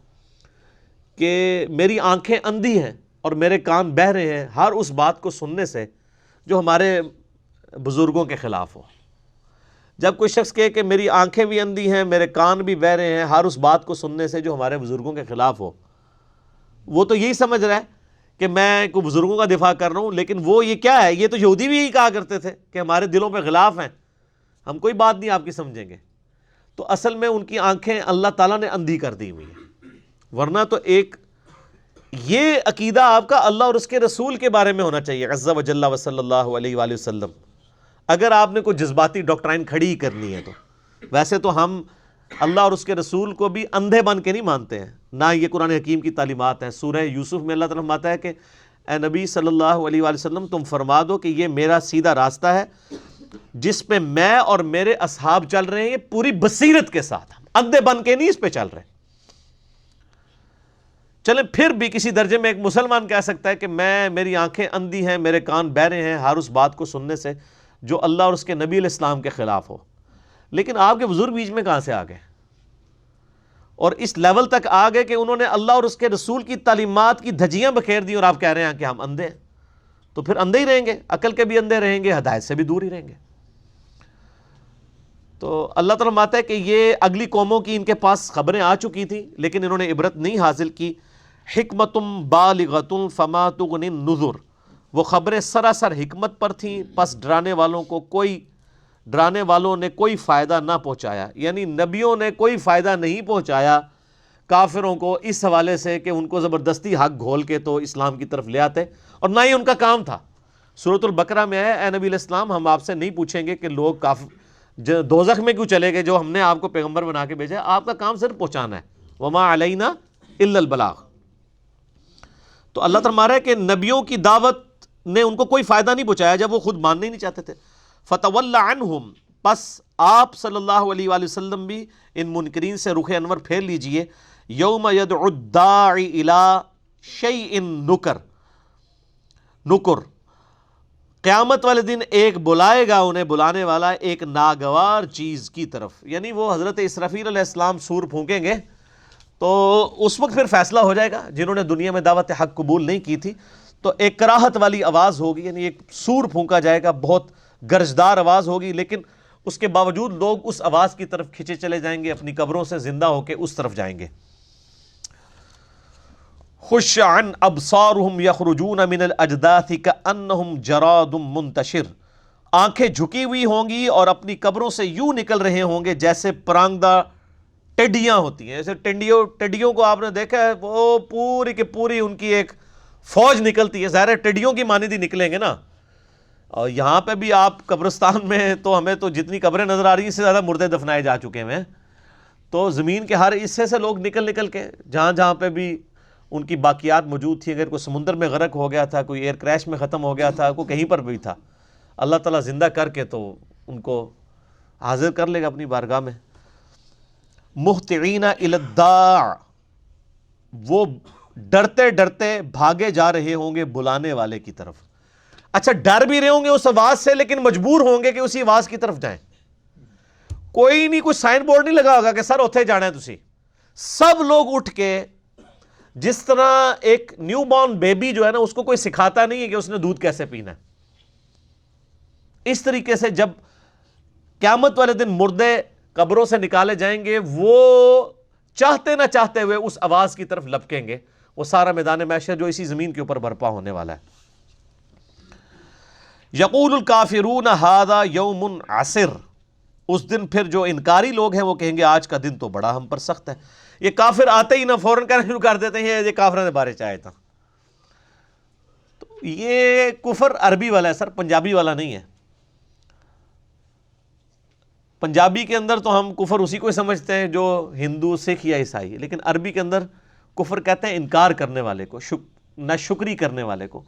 کہ میری آنکھیں اندھی ہیں اور میرے کان بہہ رہے ہیں ہر اس بات کو سننے سے جو ہمارے بزرگوں کے خلاف ہو۔ جب کوئی شخص کہے کہ میری آنکھیں بھی اندھی ہیں، میرے کان بھی بہہ رہے ہیں ہر اس بات کو سننے سے جو ہمارے بزرگوں کے خلاف ہو، وہ تو یہی سمجھ رہا ہے کہ میں کوئی بزرگوں کا دفاع کر رہا ہوں، لیکن وہ یہ کیا ہے، یہ تو یہودی بھی یہی کہا کرتے تھے کہ ہمارے دلوں پہ غلاف ہیں، ہم کوئی بات نہیں آپ کی سمجھیں گے۔ تو اصل میں ان کی آنکھیں اللہ تعالیٰ نے اندھی کر دی ہوئی ہیں، ورنہ تو ایک یہ عقیدہ آپ کا اللہ اور اس کے رسول کے بارے میں ہونا چاہیے، عز و جل و صلی اللہ علیہ وآلہ وسلم۔ اگر آپ نے کوئی جذباتی ڈاکٹرائن کھڑی کرنی ہے تو ویسے تو ہم اللہ اور اس کے رسول کو بھی اندھے بن کے نہیں مانتے ہیں، نہ یہ قرآن حکیم کی تعلیمات ہیں۔ سورہ یوسف میں اللہ تعالیٰ فرماتا ہے کہ اے نبی صلی اللہ علیہ وآلہ وسلم تم فرما دو کہ یہ میرا سیدھا راستہ ہے جس پہ میں اور میرے اصحاب چل رہے ہیں، یہ پوری بصیرت کے ساتھ، ہم اندھے بن کے نہیں اس پہ چل رہے۔ چلیں پھر بھی کسی درجے میں ایک مسلمان کہہ سکتا ہے کہ میری آنکھیں اندھی ہیں، میرے کان بہہ رہے ہیں ہر اس بات کو سننے سے جو اللہ اور اس کے نبی علیہ السلام کے خلاف ہو، لیکن آپ کے بزرگ بیچ میں کہاں سے آ گئے اور اس لیول تک آ گئے کہ انہوں نے اللہ اور اس کے رسول کی تعلیمات کی دھجیاں بکھیر دی اور آپ کہہ رہے ہیں کہ ہم اندھے ہیں۔ تو پھر اندھے ہی رہیں گے، عقل کے بھی اندھے رہیں گے، ہدایت سے بھی دور ہی رہیں گے۔ تو اللہ تعالیٰ فرماتا ہے کہ یہ اگلی قوموں کی ان کے پاس خبریں آ چکی تھیں لیکن انہوں نے عبرت نہیں حاصل کی۔ حکمتم بالغۃ فما تغنی النذر، وہ خبریں سراسر حکمت پر تھیں، پس ڈرانے والوں نے کوئی فائدہ نہ پہنچایا، یعنی نبیوں نے کوئی فائدہ نہیں پہنچایا کافروں کو اس حوالے سے کہ ان کو زبردستی حق گھول کے تو اسلام کی طرف لے آتے، اور نہ ہی ان کا کام تھا۔ سورۃ البقرہ میں ہے اے نبی علیہ السلام ہم آپ سے نہیں پوچھیں گے کہ لوگ دوزخ میں کیوں چلے گئے جو ہم نے آپ کو پیغمبر بنا کے بھیجا ہے، آپ کا کام صرف پہنچانا ہے، وما علینا الا البلاغ۔ تو اللہ فرما رہا ہے کہ نبیوں کی دعوت نے ان کو کوئی فائدہ نہیں پہنچایا جب وہ خود ماننے ہی نہیں چاہتے تھے۔ فتول عنہم، پس آپ صلی اللہ علیہ وآلہ وسلم بھی ان منکرین سے رخ انور پھیر لیجئے۔ یوم یدعو الداعی الی شیء نکر، قیامت والے دن ایک بلائے گا انہیں بلانے والا ایک ناگوار چیز کی طرف، یعنی وہ حضرت اسرافیل علیہ السلام سور پھونکیں گے تو اس وقت پھر فیصلہ ہو جائے گا۔ جنہوں نے دنیا میں دعوت حق قبول نہیں کی تھی تو ایک کراہت والی آواز ہوگی، یعنی ایک سور پھونکا جائے گا، بہت گرجدار آواز ہوگی، لیکن اس کے باوجود لوگ اس آواز کی طرف کھینچے چلے جائیں گے، اپنی قبروں سے زندہ ہو کے اس طرف جائیں گے۔ خش عن ابصارهم یخرجون من الاجداث کانہم جراد منتشر، آنکھیں جھکی ہوئی ہوں گی اور اپنی قبروں سے یوں نکل رہے ہوں گے جیسے پرانگدہ ٹڈیاں ہوتی ہیں۔ جیسے ٹڈیوں کو آپ نے دیکھا ہے، وہ پوری کی پوری ان کی ایک فوج نکلتی ہے، ظاہر ٹڈیوں کی مانند ہی نکلیں گے نا۔ اور یہاں پہ بھی آپ قبرستان میں تو ہمیں تو جتنی قبریں نظر آ رہی ہیں اس سے زیادہ مردے دفنائے جا چکے ہیں، تو زمین کے ہر حصے سے لوگ نکل کے جہاں جہاں پہ بھی ان کی باقیات موجود تھی، اگر کوئی سمندر میں غرق ہو گیا تھا، کوئی ایئر کریش میں ختم ہو گیا تھا، کوئی کہیں پر بھی تھا، اللہ تعالیٰ زندہ کر کے تو ان کو حاضر کر لے گا اپنی بارگاہ میں۔ مہطعین الی الداع، وہ ڈرتے ڈرتے بھاگے جا رہے ہوں گے بلانے والے کی طرف۔ اچھا ڈر بھی رہے ہوں گے اس آواز سے لیکن مجبور ہوں گے کہ اسی آواز کی طرف جائیں۔ کوئی نہیں، کوئی سائن بورڈ نہیں لگا ہوگا کہ سر اتھے جانا ہے تسی، سب لوگ اٹھ کے، جس طرح ایک نیو بورن بیبی جو ہے نا اس کو کوئی سکھاتا نہیں ہے کہ اس نے دودھ کیسے پینا ہے، اس طریقے سے جب قیامت والے دن مردے قبروں سے نکالے جائیں گے وہ چاہتے نہ چاہتے ہوئے اس آواز کی طرف لپکیں گے، وہ سارا میدان محشر جو اسی زمین کے اوپر برپا ہونے والا ہے۔ یقول الکافرون ھذا یوم عسر، اس دن پھر جو انکاری لوگ ہیں وہ کہیں گے آج کا دن تو بڑا ہم پر سخت ہے۔ یہ کافر آتے ہی نہ فوراً کہنا شروع کر دیتے ہیں یہ کافروں نے بارے چاہے تھا۔ تو یہ کفر عربی والا ہے سر، پنجابی والا نہیں ہے۔ پنجابی کے اندر تو ہم کفر اسی کو ہی سمجھتے ہیں جو ہندو، سکھ یا عیسائی، لیکن عربی کے اندر کفر کہتے ہیں انکار کرنے والے کو، ناشکری کرنے والے کو۔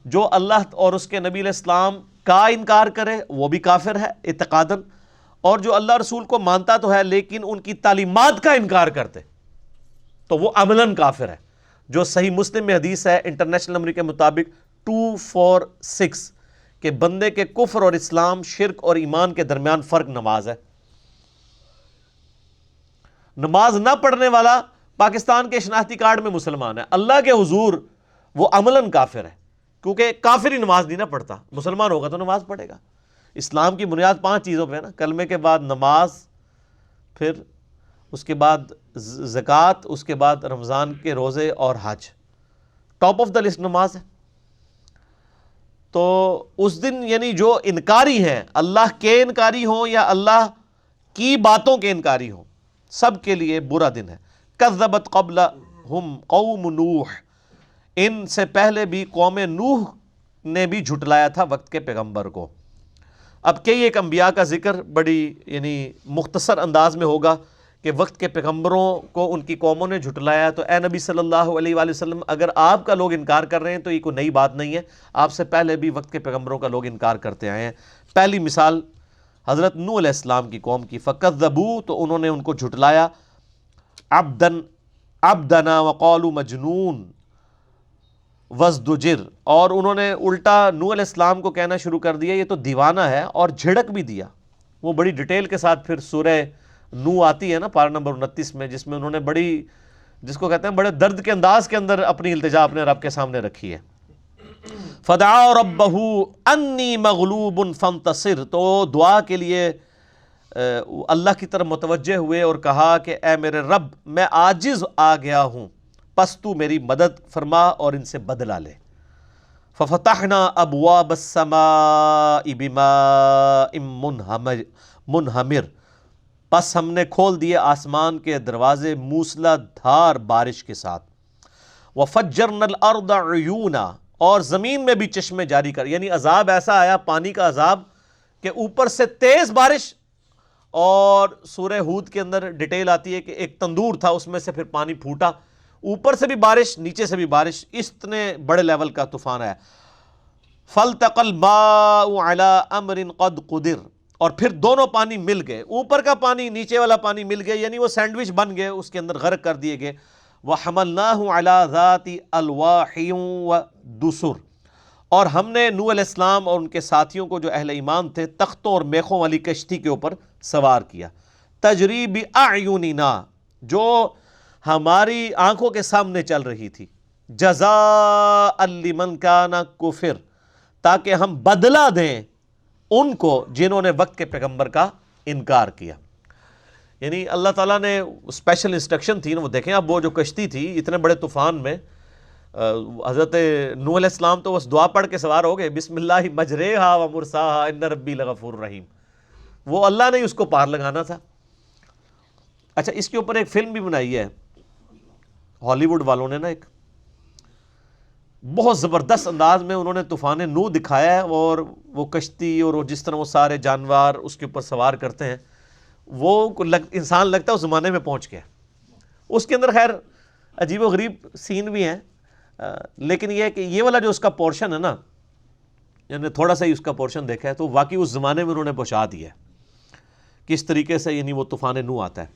جو اللہ اور اس کے نبی علیہ السلام کا انکار کرے وہ بھی کافر ہے اعتقاداً، اور جو اللہ رسول کو مانتا تو ہے لیکن ان کی تعلیمات کا انکار کرتے تو وہ عملاً کافر ہے۔ جو صحیح مسلم میں حدیث ہے انٹرنیشنل نمبر کے مطابق 246 کہ بندے کے کفر اور اسلام، شرک اور ایمان کے درمیان فرق نماز ہے۔ نماز نہ پڑھنے والا پاکستان کے شناختی کارڈ میں مسلمان ہے، اللہ کے حضور وہ عملاً کافر ہے، کیونکہ کافر ہی نماز نہیں نہ پڑھتا، مسلمان ہوگا تو نماز پڑھے گا۔ اسلام کی بنیاد 5 چیزوں پہ ہے نا، کلمے کے بعد نماز، پھر اس کے بعد زکوٰۃ، اس کے بعد رمضان کے روزے اور حج۔ ٹاپ آف دا لسٹ نماز ہے۔ تو اس دن یعنی جو انکاری ہیں، اللہ کے انکاری ہوں یا اللہ کی باتوں کے انکاری ہوں، سب کے لیے برا دن ہے۔ کذبت قبلہم قوم نوح، ان سے پہلے بھی قوم نوح نے بھی جھٹلایا تھا وقت کے پیغمبر کو۔ اب کئی ایک انبیاء کا ذکر بڑی یعنی مختصر انداز میں ہوگا کہ وقت کے پیغمبروں کو ان کی قوموں نے جھٹلایا، تو اے نبی صلی اللہ علیہ وآلہ وسلم اگر آپ کا لوگ انکار کر رہے ہیں تو یہ کوئی نئی بات نہیں ہے، آپ سے پہلے بھی وقت کے پیغمبروں کا لوگ انکار کرتے آئے ہیں۔ پہلی مثال حضرت نوح علیہ السلام کی قوم کی، فکذبوا، تو انہوں نے ان کو جھٹلایا، عبدنا وقالوا مجنون وازدجر، اور انہوں نے الٹا نوح علیہ السلام کو کہنا شروع کر دیا یہ تو دیوانہ ہے، اور جھڑک بھی دیا۔ وہ بڑی ڈیٹیل کے ساتھ پھر سورہ نوح آتی ہے نا پارہ نمبر 29 میں، جس میں انہوں نے بڑی، جس کو کہتے ہیں بڑے درد کے انداز کے اندر اپنی التجا اپنے رب کے سامنے رکھی ہے۔ فدعا ربہ انی مغلوب فانتصر، تو دعا کے لیے اللہ کی طرف متوجہ ہوئے اور کہا کہ اے میرے رب میں عاجز آ گیا ہوں، پس تو میری مدد فرما اور ان سے بدلہ لے۔ ففتحنا ابواب السماء بماء منہمر، پس ہم نے کھول دیے آسمان کے دروازے موسلا دھار بارش کے ساتھ۔ وفجرنا الارض عیونا، اور زمین میں بھی چشمے جاری کر، یعنی عذاب ایسا آیا، پانی کا عذاب کہ اوپر سے تیز بارش، اور سورہ ہود کے اندر ڈیٹیل آتی ہے کہ ایک تندور تھا اس میں سے پھر پانی پھوٹا، اوپر سے بھی بارش نیچے سے بھی بارش، اتنے بڑے لیول کا طوفان آیا۔ فالتقى الماء على امر قد قدر، اور پھر دونوں پانی مل گئے، اوپر کا پانی نیچے والا پانی مل گئے، یعنی وہ سینڈوچ بن گئے، اس کے اندر غرق کر دیے گئے۔ وحملناه على ذات الواح ودسر، اور ہم نے نوح علیہ السلام اور ان کے ساتھیوں کو جو اہل ایمان تھے تختوں اور میخوں والی کشتی کے اوپر سوار کیا۔ تجری باعیننا، جو ہماری آنکھوں کے سامنے چل رہی تھی، جزاء لمن کان کفر، تاکہ ہم بدلہ دیں ان کو جنہوں نے وقت کے پیغمبر کا انکار کیا۔ یعنی اللہ تعالیٰ نے اسپیشل انسٹرکشن تھی نا، وہ دیکھیں اب وہ جو کشتی تھی اتنے بڑے طوفان میں، حضرت نوح علیہ السلام تو بس دعا پڑھ کے سوار ہو گئے، بسم اللہ مجریہا و مرساہا ان ربی لغفور رحیم، وہ اللہ نے اس کو پار لگانا تھا۔ اچھا، اس کے اوپر ایک فلم بھی بنائی ہے ہالی ووڈ والوں نے نا، ایک بہت زبردست انداز میں انہوں نے طوفان نوح دکھایا ہے، اور وہ کشتی اور وہ جس طرح وہ سارے جانور اس کے اوپر سوار کرتے ہیں، وہ انسان لگتا ہے اس زمانے میں پہنچ گیا۔ اس کے اندر خیر عجیب و غریب سین بھی ہیں، لیکن یہ ہے کہ یہ والا جو اس کا پورشن ہے نا، یعنی تھوڑا سا ہی اس کا پورشن دیکھا ہے تو واقعی اس زمانے میں انہوں نے پہنچا دیا ہے کس طریقے سے یعنی وہ طوفان نوح آتا ہے،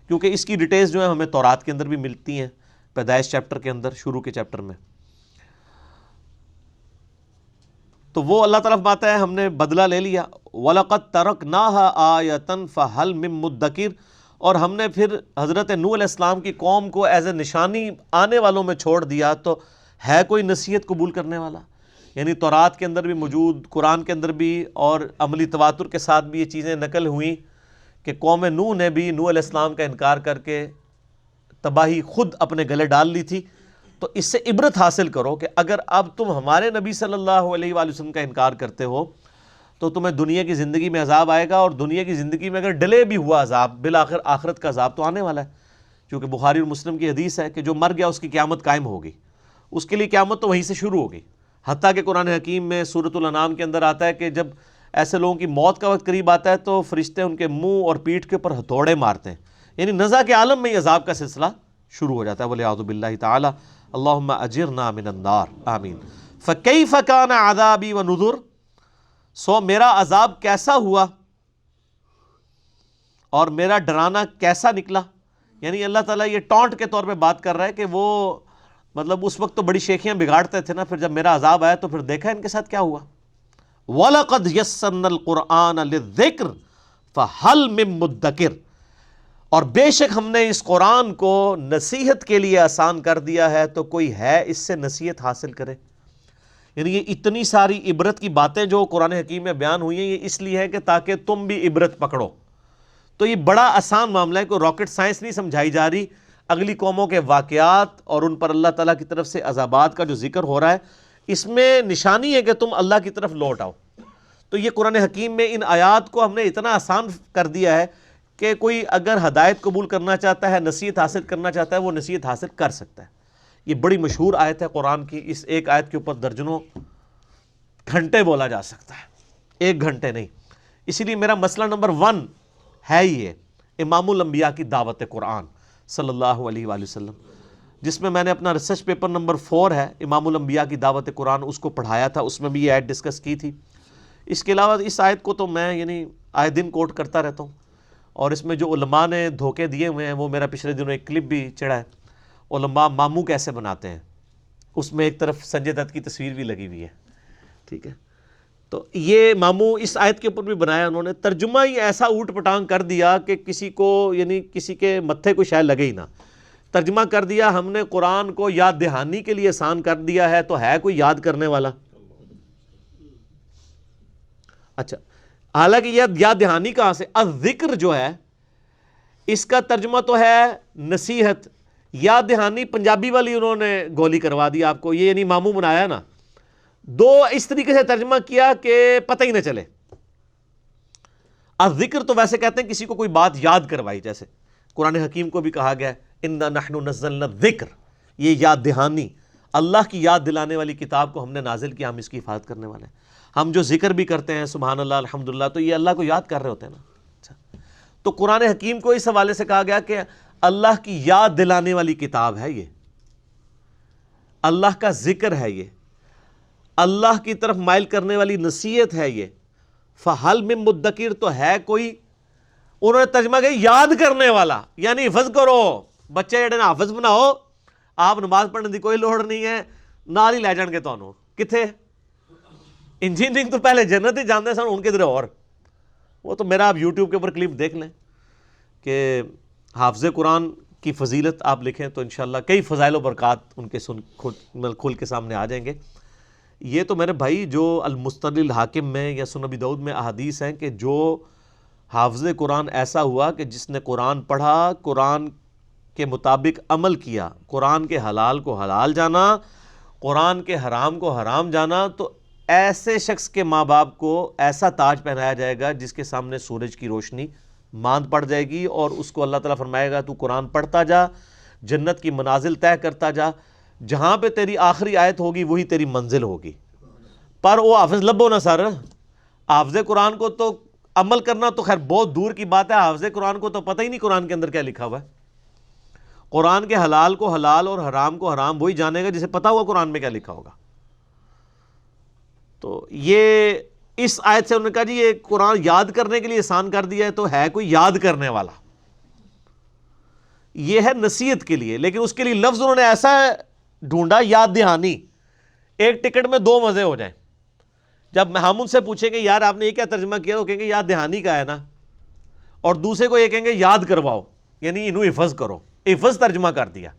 کیونکہ اس کی ڈیٹیلز جو ہیں ہمیں تورات کے اندر بھی ملتی ہیں، پیدائش چیپٹر کے اندر، شروع کے چیپٹر میں۔ تو وہ اللہ تعالیٰ فرماتا ہے ہم نے بدلہ لے لیا۔ وَلَقَدْ تَرَكْنَاهَا آیَةً فَهَلْ مِن مُدَّکِرٍ، اور ہم نے پھر حضرت نوح علیہ السلام کی قوم کو ایز اے نشانی آنے والوں میں چھوڑ دیا، تو ہے کوئی نصیحت قبول کرنے والا؟ یعنی تورات کے اندر بھی موجود، قرآن کے اندر بھی، اور عملی تواتر کے ساتھ بھی یہ چیزیں نقل ہوئیں کہ قوم نوح نے بھی نوح علیہ السلام کا انکار کر کے تباہی خود اپنے گلے ڈال لی تھی۔ تو اس سے عبرت حاصل کرو کہ اگر اب تم ہمارے نبی صلی اللہ علیہ وآلہ وسلم کا انکار کرتے ہو تو تمہیں دنیا کی زندگی میں عذاب آئے گا، اور دنیا کی زندگی میں اگر ڈلے بھی ہوا عذاب، بالآخر آخرت کا عذاب تو آنے والا ہے، کیونکہ بخاری اور مسلم کی حدیث ہے کہ جو مر گیا اس کی قیامت قائم ہوگی، اس کے لیے قیامت تو وہیں سے شروع ہوگی۔ حتیٰ کہ قرآن حکیم میں سورۃ الانعام کے اندر آتا ہے کہ جب ایسے لوگوں کی موت کا وقت قریب آتا ہے تو فرشتے ان کے منہ اور پیٹھ کے اوپر ہتھوڑے مارتے ہیں، یعنی نزع کے عالم میں یہ عذاب کا سلسلہ شروع ہو جاتا ہے۔ وَلِعَوْذُ بِاللَّهِ تَعَالَى اللہم اجرنا من النار آمین۔ فَكَيْفَ كَانَ عَذَابِي وَنُذُرْ، سو میرا عذاب کیسا ہوا اور میرا ڈرانا کیسا نکلا، یعنی اللہ تعالیٰ یہ ٹونٹ کے طور پہ بات کر رہا ہے کہ وہ مطلب اس وقت تو بڑی شیخیاں بگاڑتے تھے نا، پھر جب میرا عذاب آیا تو پھر دیکھا ان کے ساتھ کیا ہوا۔ وَلَقَدْ يَسَّرْنَا الْقُرْآنَ لِلذِّكْرِ فَهَلْ مِن مُدَّكِرٍ، اور بے شک ہم نے اس قرآن کو نصیحت کے لیے آسان کر دیا ہے، تو کوئی ہے اس سے نصیحت حاصل کرے۔ یعنی یہ اتنی ساری عبرت کی باتیں جو قرآن حکیم میں بیان ہوئی ہیں، یہ اس لیے ہے کہ تاکہ تم بھی عبرت پکڑو۔ تو یہ بڑا آسان معاملہ ہے، کوئی راکٹ سائنس نہیں سمجھائی جا رہی، اگلی قوموں کے واقعات اور ان پر اللہ تعالیٰ کی طرف سے عذابات کا جو ذکر ہو رہا ہے، اس میں نشانی ہے کہ تم اللہ کی طرف لوٹ آؤ۔ تو یہ قرآن حکیم میں ان آیات کو ہم نے اتنا آسان کر دیا ہے کہ کوئی اگر ہدایت قبول کرنا چاہتا ہے، نصیحت حاصل کرنا چاہتا ہے، وہ نصیحت حاصل کر سکتا ہے۔ یہ بڑی مشہور آیت ہے قرآن کی، اس ایک آیت کے اوپر درجنوں گھنٹے بولا جا سکتا ہے، ایک گھنٹے نہیں۔ اسی لیے میرا مسئلہ نمبر 1 ہے یہ امام الانبیاء کی دعوت قرآن صلی اللہ علیہ وآلہ وسلم، جس میں نے اپنا ریسرچ پیپر نمبر 4 ہے امام الانبیاء کی دعوت قرآن، اس کو پڑھایا تھا، اس میں بھی یہ آیت ڈسکس کی تھی۔ اس کے علاوہ اس آیت کو تو میں آئے دن کوٹ کرتا رہتا ہوں، اور اس میں جو علماء نے دھوکے دیے ہوئے ہیں وہ میرا پچھلے دنوں ایک کلپ بھی چڑھا ہے، علماء ماموں کیسے بناتے ہیں، اس میں ایک طرف سنجے دت کی تصویر بھی لگی ہوئی ہے، ٹھیک ہے۔ تو یہ ماموں اس آیت کے اوپر بھی بنایا، انہوں نے ترجمہ ہی ایسا اوٹ پٹانگ کر دیا کہ کسی کو کسی کے متھے کو شاید لگے ہی نہ۔ ترجمہ کر دیا ہم نے قرآن کو یاد دہانی کے لیے آسان کر دیا ہے، تو ہے کوئی یاد کرنے والا؟ اچھا، حالانکہ یہ یاد دہانی کہاں سے؟ الذکر جو ہے اس کا ترجمہ تو ہے نصیحت، یاد دہانی پنجابی والی انہوں نے گولی کروا دی آپ کو، یہ ماموں بنایا نا، دو اس طریقے سے ترجمہ کیا کہ پتہ ہی نہ چلے۔ الذکر تو ویسے کہتے ہیں کسی کو کوئی بات یاد کروائی، جیسے قرآن حکیم کو بھی کہا گیا اِنَّا نَحْنُ نَزَّلْنَا الذِّکْرَ، یہ یاد دہانی، اللہ کی یاد دلانے والی کتاب کو ہم نے نازل کیا، ہم اس کی حفاظت کرنے والے ہیں۔ ہم جو ذکر بھی کرتے ہیں سبحان اللہ الحمدللہ، تو یہ اللہ کو یاد کر رہے ہوتے ہیں نا۔ اچھا، تو قرآن حکیم کو اس حوالے سے کہا گیا کہ اللہ کی یاد دلانے والی کتاب ہے، یہ اللہ کا ذکر ہے، یہ اللہ کی طرف مائل کرنے والی نصیحت ہے، یہ فَهَلْ مِن مُدَّكِرٍ، تو ہے کوئی، انہوں نے ترجمہ کیا یاد کرنے والا، یعنی حفظ کرو، بچے جڑے نا حافظ بناؤ، آپ نماز پڑھنے دی کوئی لوڑ نہیں ہے، نال ہی لے جان گے تانوں کتھے، انجینئرنگ تو پہلے جنت ہی جاندے سن، ان کے ادھر اور، وہ تو میرا آپ یوٹیوب کے اوپر کلپ دیکھ لیں کہ حافظ قرآن کی فضیلت آپ لکھیں تو انشاءاللہ کئی فضائل و برکات ان کے کھل کے سامنے آ جائیں گے۔ یہ تو میرے بھائی جو المستدرک الحاکم میں یا سنن ابی داؤد میں احادیث ہیں کہ جو حافظ قرآن ایسا ہوا کہ جس نے قرآن پڑھا، قرآن کے مطابق عمل کیا، قرآن کے حلال کو حلال جانا، قرآن کے حرام کو حرام جانا، تو ایسے شخص کے ماں باپ کو ایسا تاج پہنایا جائے گا جس کے سامنے سورج کی روشنی ماند پڑ جائے گی، اور اس کو اللہ تعالیٰ فرمائے گا تو قرآن پڑھتا جا، جنت کی منازل طے کرتا جا، جہاں پہ تیری آخری آیت ہوگی وہی تیری منزل ہوگی۔ پر وہ حافظ لبو نا سر، حافظ قرآن کو تو عمل کرنا تو خیر بہت دور کی بات ہے، حافظ قرآن کو تو پتہ ہی نہیں قرآن کے اندر کیا لکھا ہوا ہے۔ قرآن کے حلال کو حلال اور حرام کو حرام وہی جانے گا جسے پتہ ہوا قرآن میں کیا لکھا ہوگا۔ تو یہ اس آیت سے انہوں نے کہا جی یہ قرآن یاد کرنے کے لیے آسان کر دیا ہے، تو ہے کوئی یاد کرنے والا؟ یہ ہے نصیحت کے لیے، لیکن اس کے لیے لفظ انہوں نے ایسا ڈھونڈا یاد دہانی، ایک ٹکٹ میں 2 مزے ہو جائیں۔ جب ہم ان سے پوچھیں گے یار آپ نے یہ کیا ترجمہ کیا، وہ کہیں گے یاد دہانی کا ہے نا، اور دوسرے کو یہ کہیں گے یاد کرواؤ، یعنی انہوں حفظ کرو، حفظ ترجمہ کر دیا،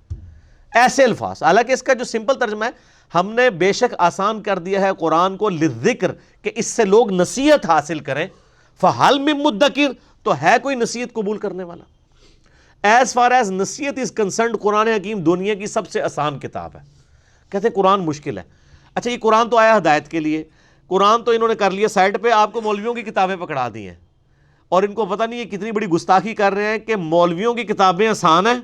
ایسے الفاظ۔ حالانکہ اس کا جو سمپل ترجمہ ہے، ہم نے بے شک آسان کر دیا ہے قرآن کو للذکر، کہ اس سے لوگ نصیحت حاصل کریں، فَهَلْ مِن مُدَّكِرٍ، تو ہے کوئی نصیحت قبول کرنے والا؟ ایز فار ایز نصیحت از کنسرنڈ قرآن حکیم دنیا کی سب سے آسان کتاب ہے. کہتے ہیں قرآن مشکل ہے. اچھا یہ قرآن تو آیا ہدایت کے لیے, قرآن تو انہوں نے کر لیا سائڈ پہ, آپ کو مولویوں کی کتابیں پکڑا دی ہیں, اور ان کو پتہ نہیں ہے کتنی بڑی گستاخی کر رہے ہیں کہ مولویوں کی کتابیں آسان ہیں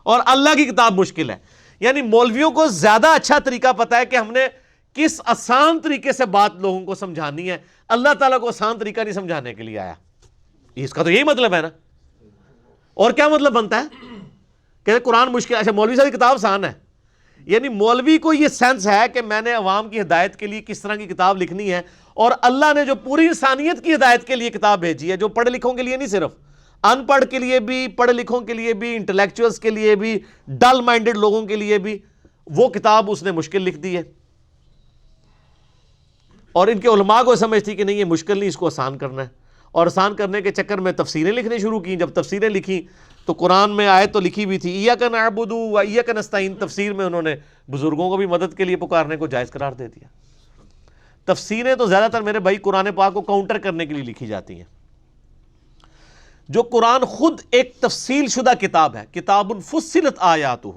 اور اللہ کی کتاب مشکل ہے. یعنی مولویوں کو زیادہ اچھا طریقہ پتہ ہے کہ ہم نے کس آسان طریقے سے بات لوگوں کو سمجھانی ہے, اللہ تعالیٰ کو آسان طریقہ نہیں سمجھانے کے لیے آیا. اس کا تو یہی مطلب ہے نا, اور کیا مطلب بنتا ہے کہ قرآن مشکل. اچھا مولوی صاحب کی کتاب آسان ہے, یعنی مولوی کو یہ سینس ہے کہ میں نے عوام کی ہدایت کے لیے کس طرح کی کتاب لکھنی ہے, اور اللہ نے جو پوری انسانیت کی ہدایت کے لیے کتاب بھیجی ہے, جو پڑھے لکھوں کے لیے نہیں, صرف ان پڑھ کے لیے بھی, پڑھے لکھوں کے لیے بھی, انٹلیکچوئلس کے لیے بھی, ڈل مائنڈڈ لوگوں کے لیے بھی, وہ کتاب اس نے مشکل لکھ دی ہے. اور ان کے علماء کو سمجھ تھی کہ نہیں یہ مشکل نہیں, اس کو آسان کرنا ہے, اور آسان کرنے کے چکر میں تفسیریں لکھنے شروع کی. جب تفسیریں لکھی تو قرآن میں آیت تو لکھی ہوئی تھی ایاک نعبد و ایاک نستعین, تفسیر میں انہوں نے بزرگوں کو بھی مدد کے لیے پکارنے کو جائز قرار دے دیا. تفسیریں تو زیادہ تر میرے بھائی قرآن پاک کو کاؤنٹر کرنے کے لیے لکھی جاتی ہیں. جو قرآن خود ایک تفصیل شدہ کتاب ہے, کتاب فصلت آیاتہ,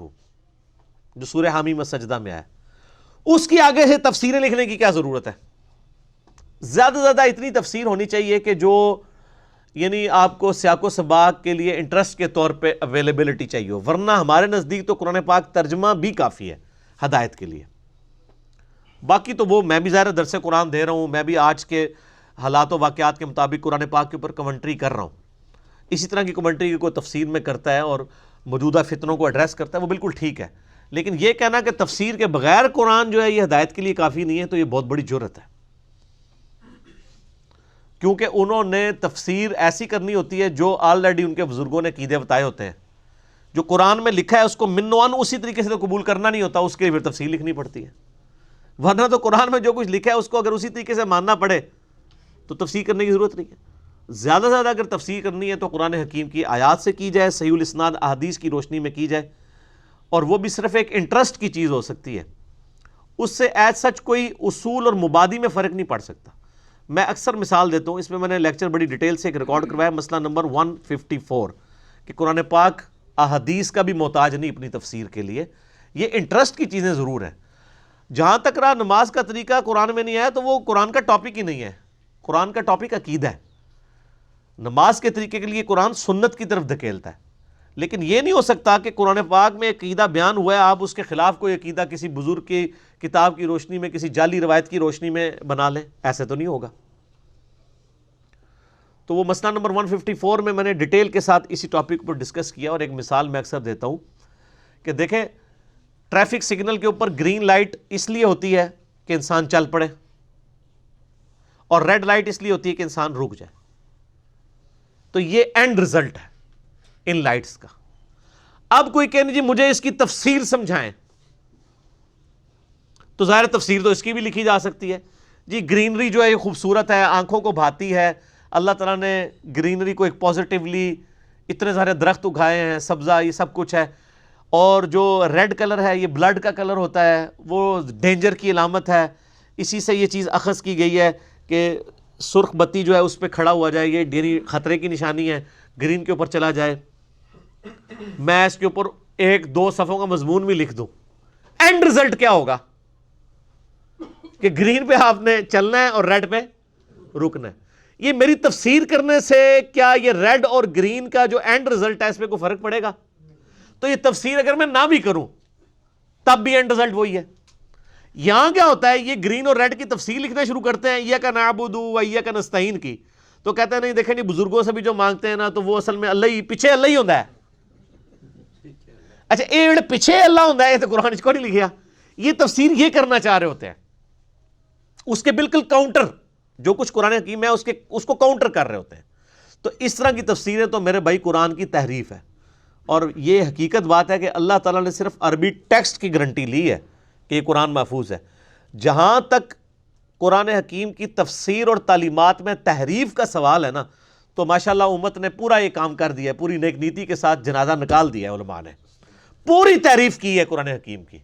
جو سورہ حامیم السجدہ میں آیا, اس کی آگے سے تفسیریں لکھنے کی کیا ضرورت ہے؟ زیادہ سے زیادہ اتنی تفسیر ہونی چاہیے کہ جو یعنی آپ کو سیاق و سباق کے لیے انٹرسٹ کے طور پہ اویلیبلٹی چاہیے ہو, ورنہ ہمارے نزدیک تو قرآن پاک ترجمہ بھی کافی ہے ہدایت کے لیے. باقی تو وہ میں بھی ظاہر درس قرآن دے رہا ہوں, میں بھی آج کے حالات و واقعات کے مطابق قرآن پاک کے اوپر کمنٹری کر رہا ہوں. اسی طرح کی کمنٹری کی کوئی تفسیر میں کرتا ہے اور موجودہ فتنوں کو ایڈریس کرتا ہے, وہ بالکل ٹھیک ہے. لیکن یہ کہنا کہ تفسیر کے بغیر قرآن جو ہے یہ ہدایت کے لیے کافی نہیں ہے, تو یہ بہت بڑی جرت ہے. کیونکہ انہوں نے تفسیر ایسی کرنی ہوتی ہے جو آلریڈی ان کے بزرگوں نے عقیدے بتائے ہوتے ہیں. جو قرآن میں لکھا ہے اس کو من و عن اسی طریقے سے تو قبول کرنا نہیں ہوتا, اس کے لیے پھر تفسیر لکھنی پڑتی ہے. ورنہ تو قرآن میں جو کچھ لکھا ہے اس کو اگر اسی طریقے سے ماننا پڑے تو تفسیر کرنے کی ضرورت نہیں ہے. زیادہ سے زیادہ اگر تفسیر کرنی ہے تو قرآن حکیم کی آیات سے کی جائے, صحیح الاسناد احادیث کی روشنی میں کی جائے, اور وہ بھی صرف ایک انٹرسٹ کی چیز ہو سکتی ہے. اس سے ایز سچ کوئی اصول اور مبادی میں فرق نہیں پڑ سکتا. میں اکثر مثال دیتا ہوں, اس میں نے لیکچر بڑی ڈیٹیل سے ایک ریکارڈ کروایا, مسئلہ نمبر 154, کہ قرآن پاک احادیث کا بھی محتاج نہیں اپنی تفسیر کے لیے. یہ انٹرسٹ کی چیزیں ضرور ہیں. جہاں تک رہا نماز کا طریقہ قرآن میں نہیں آیا, تو وہ قرآن کا ٹاپک ہی نہیں ہے. قرآن کا ٹاپک عقیدہ ہے. نماز کے طریقے کے لیے قرآن سنت کی طرف دھکیلتا ہے. لیکن یہ نہیں ہو سکتا کہ قرآن پاک میں عقیدہ بیان ہوا ہے, آپ اس کے خلاف کوئی عقیدہ کسی بزرگ کی کتاب کی روشنی میں, کسی جعلی روایت کی روشنی میں بنا لیں. ایسے تو نہیں ہوگا. تو وہ مسئلہ نمبر 154 میں نے ڈیٹیل کے ساتھ اسی ٹاپک پر ڈسکس کیا, اور ایک مثال میں اکثر دیتا ہوں کہ دیکھیں ٹریفک سگنل کے اوپر گرین لائٹ اس لیے ہوتی ہے کہ انسان چل پڑے, اور ریڈ لائٹ اس لیے ہوتی ہے کہ انسان رک جائے. تو یہ اینڈ رزلٹ ہے ان لائٹس کا. اب کوئی کہنے جی مجھے اس کی تفسیر سمجھائیں, تو ظاہر تفسیر تو اس کی بھی لکھی جا سکتی ہے. جی گرینری جو ہے یہ خوبصورت ہے, آنکھوں کو بھاتی ہے, اللہ تعالیٰ نے گرینری کو ایک پازیٹیولی, اتنے سارے درخت اگائے ہیں, سبزہ, یہ سب کچھ ہے. اور جو ریڈ کلر ہے یہ بلڈ کا کلر ہوتا ہے, وہ ڈینجر کی علامت ہے. اسی سے یہ چیز اخذ کی گئی ہے کہ سرخ بتی جو ہے اس پہ کھڑا ہوا جائے, یہ ڈیری خطرے کی نشانی ہے, گرین کے اوپر چلا جائے. میں اس کے اوپر 1-2 صفحوں کا مضمون بھی لکھ دوں, اینڈ رزلٹ کیا ہوگا کہ گرین پہ آپ نے چلنا ہے اور ریڈ پہ رکنا ہے. یہ میری تفسیر کرنے سے کیا یہ ریڈ اور گرین کا جو اینڈ رزلٹ ہے اس پہ کوئی فرق پڑے گا؟ تو یہ تفسیر اگر میں نہ بھی کروں تب بھی اینڈ رزلٹ وہی ہے. یہاں کیا ہوتا ہے, یہ گرین اور ریڈ کی تفسیر لکھنا شروع کرتے ہیں ایاک نعبد و ایاک نستعین کی, تو کہتے ہیں نہیں دیکھیں نہیں بزرگوں سے بھی جو مانگتے ہیں نا تو وہ اصل میں اللہ ہی پیچھے اللہ ہی ہوتا ہے. اچھا ایڑ پیچھے اللہ ہوتا ہے, یہ تو قرآن اس کو نہیں لکھیا. یہ تفسیر یہ کرنا چاہ رہے ہوتے ہیں, اس کے بالکل کاؤنٹر جو کچھ قرآن حکیم ہے اس کو کاؤنٹر کر رہے ہوتے ہیں. تو اس طرح کی تفسیریں تو میرے بھائی قرآن کی تحریف ہے. اور یہ حقیقت بات ہے کہ اللہ تعالیٰ نے صرف عربی ٹیکسٹ کی گارنٹی لی ہے کہ یہ قرآن محفوظ ہے. جہاں تک قرآن حکیم کی تفسیر اور تعلیمات میں تحریف کا سوال ہے نا, تو ماشاءاللہ امت نے پورا یہ کام کر دیا ہے, پوری نیک نیتی کے ساتھ جنازہ نکال دیا ہے. علماء نے پوری تعریف کی ہے قرآن حکیم کی,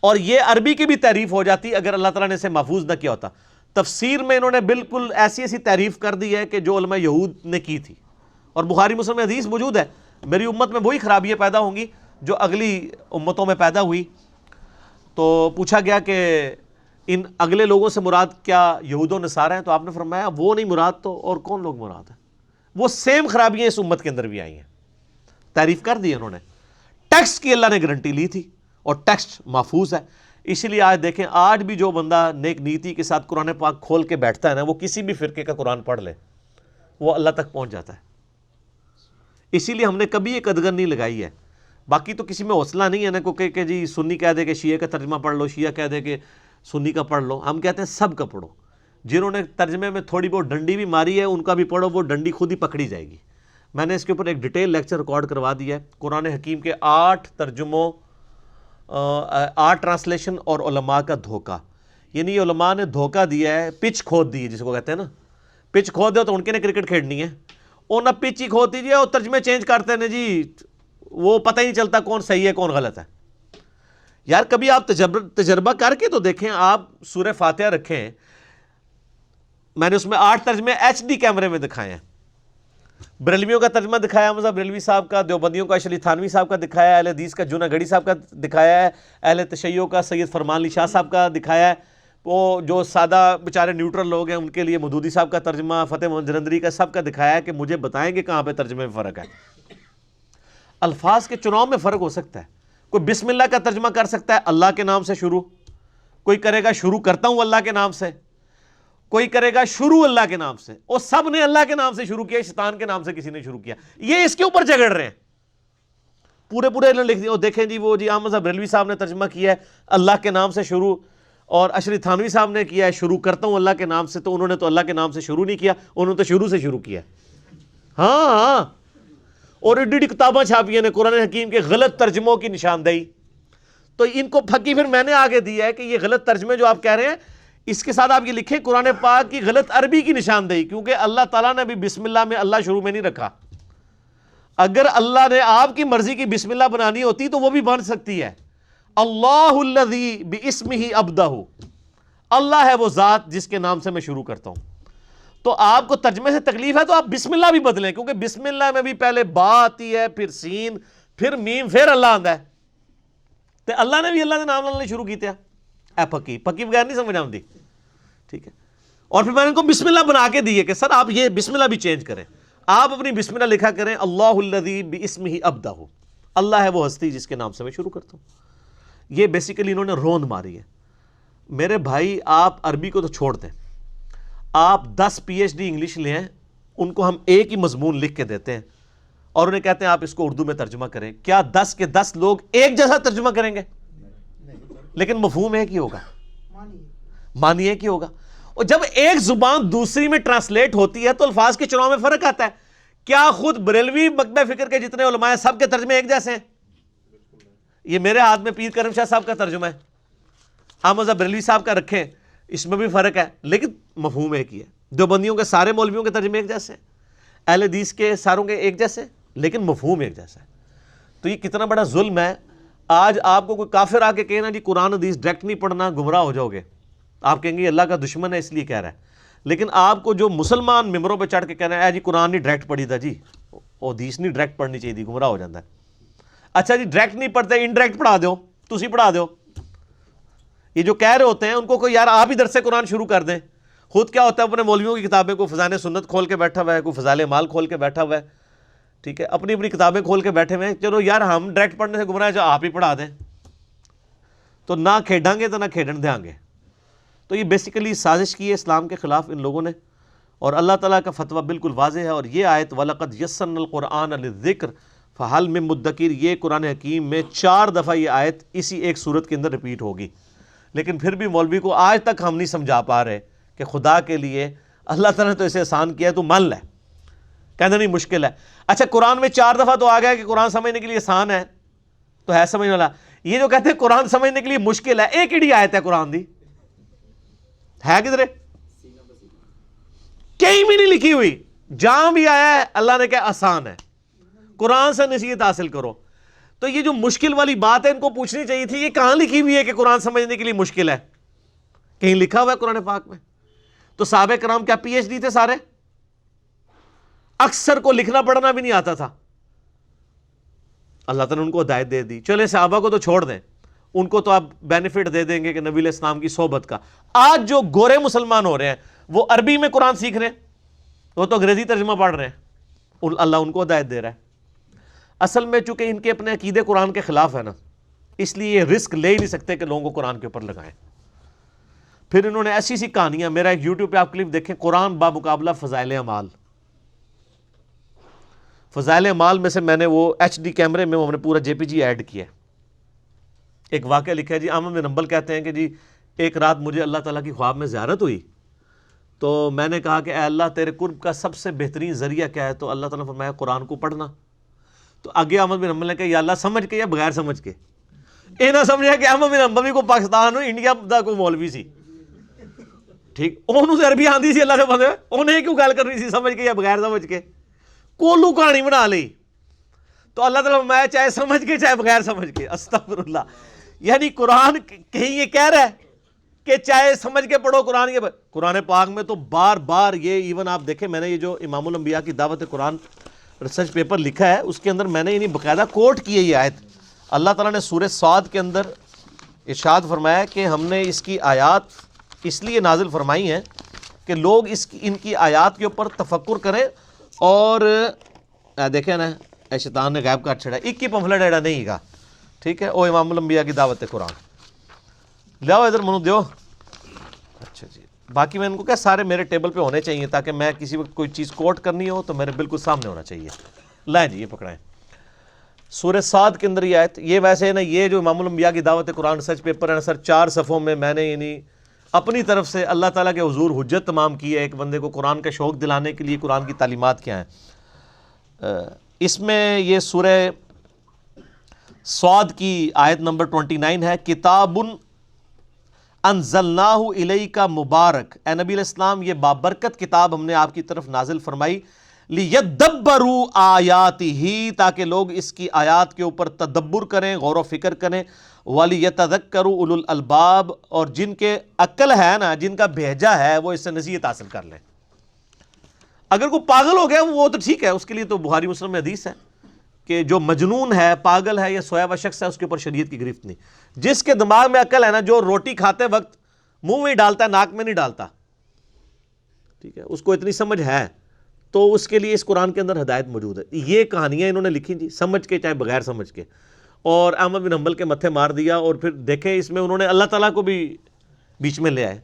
اور یہ عربی کی بھی تعریف ہو جاتی اگر اللہ تعالیٰ نے اسے محفوظ نہ کیا ہوتا. تفسیر میں انہوں نے بالکل ایسی تعریف کر دی ہے کہ جو علماء یہود نے کی تھی. اور بخاری مسلم میں حدیث موجود ہے, میری امت میں وہی خرابیاں پیدا ہوں گی جو اگلی امتوں میں پیدا ہوئی۔ تو پوچھا گیا کہ ان اگلے لوگوں سے مراد کیا یہود و نصارہ ہیں؟ تو آپ نے فرمایا وہ نہیں مراد تو اور کون لوگ مراد ہیں؟ وہ سیم خرابیاں اس امت کے اندر بھی آئی ہیں، تعریف کر دی انہوں نے۔ ٹیکسٹ کی اللہ نے گارنٹی لی تھی اور ٹیکسٹ محفوظ ہے، اسی لیے آج دیکھیں آج بھی جو بندہ نیک نیتی کے ساتھ قرآن پاک کھول کے بیٹھتا ہے نا، وہ کسی بھی فرقے کا قرآن پڑھ لے وہ اللہ تک پہنچ جاتا ہے۔ اسی لیے ہم نے کبھی ایک ادگن نہیں لگائی ہے، باقی تو کسی میں حوصلہ نہیں ہے نا کہ جی سنی کہہ دے کہ شیعہ کا ترجمہ پڑھ لو، شیعہ کہہ دے کہ سنی کا پڑھ لو۔ ہم کہتے ہیں سب کا پڑھو، جنہوں نے ترجمے میں تھوڑی بہت ڈنڈی بھی ماری ہے ان کا بھی پڑھو، وہ ڈنڈی خود ہی پکڑی جائے گی۔ میں نے اس کے اوپر ایک ڈیٹیل لیکچر ریکارڈ کروا دیا ہے، قرآن حکیم کے 8 ترجموں، 8 ٹرانسلیشن اور علماء کا دھوکہ، یعنی علماء نے دھوکہ دیا ہے، پچ کھود دی ہے جس کو کہتے ہیں نا، پچ کھود دو تو ان کے نے کرکٹ کھیلنی ہے، اور نہ پچ ہی کھود دیجیے اور ترجمے چینج کرتے ہیں جی، وہ پتہ ہی نہیں چلتا کون صحیح ہے کون غلط ہے۔ یار کبھی آپ تجربہ کر کے تو دیکھیں، آپ سورہ فاتحہ رکھیں، میں نے اس میں 8 ترجمے HD کیمرے میں دکھائے ہیں، بریلویوں کا ترجمہ دکھایا مرزا بریلوی صاحب کا، دیوبندیوں کا اشرف تھانوی صاحب کا دکھایا ہے، اہل حدیث کا جونہ گڑھی صاحب کا دکھایا ہے، اہل تشیع کا سید فرمان علی شاہ صاحب کا دکھایا ہے، وہ جو سادہ بیچارے نیوٹرل لوگ ہیں ان کے لیے مودودی صاحب کا ترجمہ، فتح محمد جلندری کا، سب کا دکھایا ہے کہ مجھے بتائیں گے کہاں پہ ترجمے میں فرق ہے۔ الفاظ کے چناؤ میں فرق ہو سکتا ہے، کوئی بسم اللہ کا ترجمہ کر سکتا ہے اللہ کے نام سے شروع، کوئی کرے گا شروع کرتا ہوں اللہ کے نام سے، کوئی کرے گا شروع اللہ کے نام سے، اور سب نے اللہ کے نام سے شروع کیا، شیطان کے نام سے کسی نے شروع کیا، یہ اس کے اوپر جھگڑ رہے ہیں، پورے لکھ دیا۔ اور دیکھیں جی وہ جی احمد صاحب بریلوی صاحب نے ترجمہ کیا ہے اللہ کے نام سے شروع، اور اشرف تھانوی صاحب نے کیا ہے شروع کرتا ہوں اللہ کے نام سے، تو انہوں نے تو اللہ کے نام سے شروع نہیں کیا، انہوں نے تو شروع سے شروع کیا۔ ہاں، اور ایڈی کتابیں چھاپی نے قرآن حکیم کے غلط ترجموں کی نشاندہی، تو ان کو پھکی پھر میں نے آگے دیا ہے کہ یہ غلط ترجمے جو آپ کہہ رہے ہیں، اس کے ساتھ آپ یہ لکھیں قرآن پاک کی غلط عربی کی نشاندہی، کیونکہ اللہ تعالیٰ نے بھی بسم اللہ میں اللہ شروع میں نہیں رکھا۔ اگر اللہ نے آپ کی مرضی کی بسم اللہ بنانی ہوتی تو وہ بھی بن سکتی ہے۔ اللہ الذی باسمہ ابدہ، اللہ ہے وہ ذات جس کے نام سے میں شروع کرتا ہوں۔ تو آپ کو ترجمے سے تکلیف ہے تو آپ بسم اللہ بھی بدلیں، کیونکہ بسم اللہ میں بھی پہلے با آتی ہے، پھر سین، پھر میم، پھر اللہ آتا ہے، تو اللہ نے بھی اللہ کے نام لینے شروع کیتے ہیں۔ اے پکی بغیر نہیں سمجھ آتی، ٹھیک ہے۔ اور پھر میں نے ان کو بسم اللہ بنا کے دیے کہ سر آپ یہ بسم اللہ بھی چینج کریں، آپ اپنی بسم اللہ لکھا کریں اللہ الذی باسمہ ابدہ، اللہ ہے وہ ہستی جس کے نام سے میں شروع کرتا ہوں۔ یہ بیسیکلی انہوں نے روند ماری ہے۔ میرے بھائی آپ عربی کو تو چھوڑ دیں، آپ 10 PhD انگلش لے ہیں، ان کو ہم ایک ہی مضمون لکھ کے دیتے ہیں اور انہیں کہتے ہیں آپ اس کو اردو میں ترجمہ کریں، کیا 10 کے 10 لوگ ایک جیسا ترجمہ کریں گے؟ لیکن مفہوم ایک ہی ہوگا، معنی ایک ہی ہوگا۔ اور جب ایک زبان دوسری میں ٹرانسلیٹ ہوتی ہے تو الفاظ کے چناؤ میں فرق آتا ہے۔ کیا خود بریلوی مکتبہ فکر کے جتنے علماء ہیں سب کے ترجمے ایک جیسے ہیں؟ یہ میرے ہاتھ میں پیر کرم شاہ صاحب کا ترجمہ ہے، احمد صاحب بریلوی صاحب کا رکھیں، اس میں بھی فرق ہے لیکن مفہوم ایک ہی ہے۔ دیوبندیوں کے سارے مولویوں کے ترجمے ایک جیسے ہیں، اہل حدیث کے ساروں کے ایک جیسے، لیکن مفہوم ایک جیسا ہے۔ تو یہ کتنا بڑا ظلم ہے۔ آج آپ کو کوئی کافر آ کے کہنا جی قرآن حدیث ڈائریکٹ نہیں پڑھنا، گمراہ ہو جاؤ گے، آپ کہیں گے اللہ کا دشمن ہے اس لیے کہہ رہا ہے۔ لیکن آپ کو جو مسلمان ممبروں پہ چڑھ کے کہنا ہے جی قرآن نہیں ڈائریکٹ پڑھی تھا، جی وہ حدیث نہیں ڈائریکٹ پڑھنی چاہیے تھی، گمراہ ہو جاتا ہے۔ اچھا جی ڈائریکٹ نہیں پڑھتے، انڈائریکٹ پڑھا دو، تسی پڑھا دو۔ یہ جو کہہ رہے ہوتے ہیں ان کو کوئی یار آپ ہی درس قرآن شروع کر دیں۔ خود کیا ہوتا ہے اپنے مولویوں کی کتابیں، کوئی فضائل سنت کھول کے بیٹھا ہوا ہے، کوئی فضائل اعمال کھول کے بیٹھا ہوا ہے، ٹھیک ہے، اپنی اپنی کتابیں کھول کے بیٹھے ہوئے ہیں، چلو یار ہم ڈائریکٹ پڑھنے سے گمراہ ہیں، جو آپ ہی پڑھا دیں، تو نہ کھیڈاں گے تو نہ کھیڈن دیں گے۔ تو یہ بیسیکلی سازش کی ہے اسلام کے خلاف ان لوگوں نے، اور اللہ تعالیٰ کا فتویٰ بالکل واضح ہے۔ اور یہ آیت وَلَقَدْ يَسَّرْنَا الْقُرْآنَ لِلذِّكْرِ فَهَلْ مِن مُدَّكِرٍ، یہ قرآن حکیم میں 4 دفعہ یہ آیت اسی ایک صورت کے اندر ریپیٹ ہوگی، لیکن پھر بھی مولوی کو آج تک ہم نہیں سمجھا پا رہے کہ خدا کے لیے اللہ تعالیٰ نے تو اسے آسان کیا ہے، تو مان لے، کہنا نہیں مشکل ہے۔ اچھا قرآن میں 4 دفعہ تو آ گیا کہ قرآن سمجھنے کے لیے آسان ہے، تو ہے سمجھنے والا۔ یہ جو کہتے ہیں قرآن سمجھنے کے لیے مشکل ہے، ایک ایڈی آیت ہے قرآن دی ہے کدھر؟ کہیں بھی نہیں لکھی ہوئی، جہاں بھی آیا ہے اللہ نے کہا آسان ہے، قرآن سے نصیحت حاصل کرو۔ تو یہ جو مشکل والی بات ہے ان کو پوچھنی چاہیے تھی، یہ کہاں لکھی ہوئی ہے کہ قرآن سمجھنے کے لیے مشکل ہے؟ کہیں لکھا ہوا ہے قرآن پاک میں؟ تو صحابہ کرام کیا PhD تھے سارے؟ اکثر کو لکھنا پڑھنا بھی نہیں آتا تھا، اللہ تعالیٰ نے ان کو ہدایت دے دی. چلے صحابہ کو تو چھوڑ دیں, ان کو تو آپ بینیفٹ دے دیں گے کہ نبی علیہ السلام کی صحبت کا. آج جو گورے مسلمان ہو رہے ہیں وہ عربی میں قرآن سیکھ رہے ہیں, وہ تو انگریزی ترجمہ پڑھ رہے ہیں, اللہ ان کو ہدایت دے رہا ہے. اصل میں چونکہ ان کے اپنے عقیدے قرآن کے خلاف ہے نا, اس لیے یہ رسک لے ہی نہیں سکتے کہ لوگوں کو قرآن کے اوپر لگائیں. پھر انہوں نے ایسی سی کہانیاں, میرا ایک یوٹیوب پہ آپ کلپ دیکھیں, قرآن بامقابلہ فضائل اعمال. فضائل اعمال میں سے میں نے وہ ایچ ڈی کیمرے میں ہم نے پورا جے پی جی ایڈ کیا ہے. ایک واقعہ لکھا ہے جی, احمد بن حنبل کہتے ہیں کہ جی ایک رات مجھے اللہ تعالیٰ کی خواب میں زیارت ہوئی, تو میں نے کہا کہ اے اللہ تیرے قرب کا سب سے بہترین ذریعہ کیا ہے؟ تو اللہ تعالیٰ نے فرمایا قرآن کو پڑھنا. تو آگے احمد بن حنبل نے کہا یا اللہ سمجھ کے یا بغیر سمجھ کے؟ یہ نہ سمجھا کہ احمد بن حنبل کو پاکستان انڈیا دا کوئی مولوی سی, ٹھیک, انہوں سے عربی آندی سی اللہ نے بندے, انہیں کیوں گل کرنی سی سمجھ کے یا بغیر سمجھ کے؟ کولو کہانی بنا لی. تو اللہ تعالیٰ میں چاہے سمجھ کے چاہے بغیر سمجھ کے. استغفر اللہ. یعنی قرآن کہیں یہ کہہ رہا ہے کہ چاہے سمجھ کے پڑھو قرآن کے. قرآن پاک میں تو بار بار یہ ایون آپ دیکھیں, میں نے یہ جو امام الانبیاء کی دعوت قرآن ریسرچ پیپر لکھا ہے اس کے اندر میں نے یعنی باقاعدہ کوٹ کی ہے یہ آیت. اللہ تعالیٰ نے سورہ صاد کے اندر ارشاد فرمایا کہ ہم نے اس کی آیات اس لیے نازل فرمائی ہیں کہ لوگ ان کی آیات کے اوپر تفکر کریں. اور دیکھیں نا, شیطان نے غائب کر چھڑا, ایک کی پمفلٹ ایڈا نہیں گا, ٹھیک ہے, او امام الانبیاء کی دعوت قرآن لیاؤ ادھر منو دیو. اچھا جی, باقی میں ان کو کیا سارے میرے ٹیبل پہ ہونے چاہیے تاکہ میں کسی وقت کوئی چیز کوٹ کرنی ہو تو میرے بالکل سامنے ہونا چاہیے. لائیں جی یہ پکڑائیں سورہ صاد کے اندر یہ آیت. یہ ویسے ہے نا, یہ جو امام الانبیاء کی دعوت قرآن ریسرچ پیپر ہے نا سر, 4 صفحوں میں میں نے یعنی اپنی طرف سے اللہ تعالیٰ کے حضور حجت تمام کی ہے ایک بندے کو قرآن کا شوق دلانے کے لیے قرآن کی تعلیمات کیا ہیں. اس میں یہ سورہ صاد کی آیت نمبر 29 ہے, کتاب انزلناہ الیک مبارک. اے نبی علیہ السلام یہ بابرکت کتاب ہم نے آپ کی طرف نازل فرمائی, لیدبروا آیاتہ, تاکہ لوگ اس کی آیات کے اوپر تدبر کریں, غور و فکر کریں, وَلِيَتَذَكَّرُوا أُولُو الْأَلْبَابِ, اور جن کے عقل ہے نا, جن کا بھیجا ہے, وہ اس سے نصیحت حاصل کر لیں. اگر کوئی پاگل ہو گیا وہ تو ٹھیک ہے, اس کے لیے تو بخاری مسلم میں حدیث ہے کہ جو مجنون ہے, پاگل ہے یا سویا ہوا شخص ہے, اس کے اوپر شریعت کی گرفت نہیں. جس کے دماغ میں عقل ہے نا, جو روٹی کھاتے وقت منہ میں ڈالتا ہے, ناک میں نہیں ڈالتا, ٹھیک ہے, اس کو اتنی سمجھ ہے, تو اس کے لیے اس قرآن کے اندر ہدایت موجود ہے. یہ کہانیاں انہوں نے لکھی جی, سمجھ کے چاہے بغیر سمجھ کے, اور احمد بن حنبل کے متھے مار دیا. اور پھر دیکھیں اس میں انہوں نے اللہ تعالیٰ کو بھی بیچ میں لے آئے,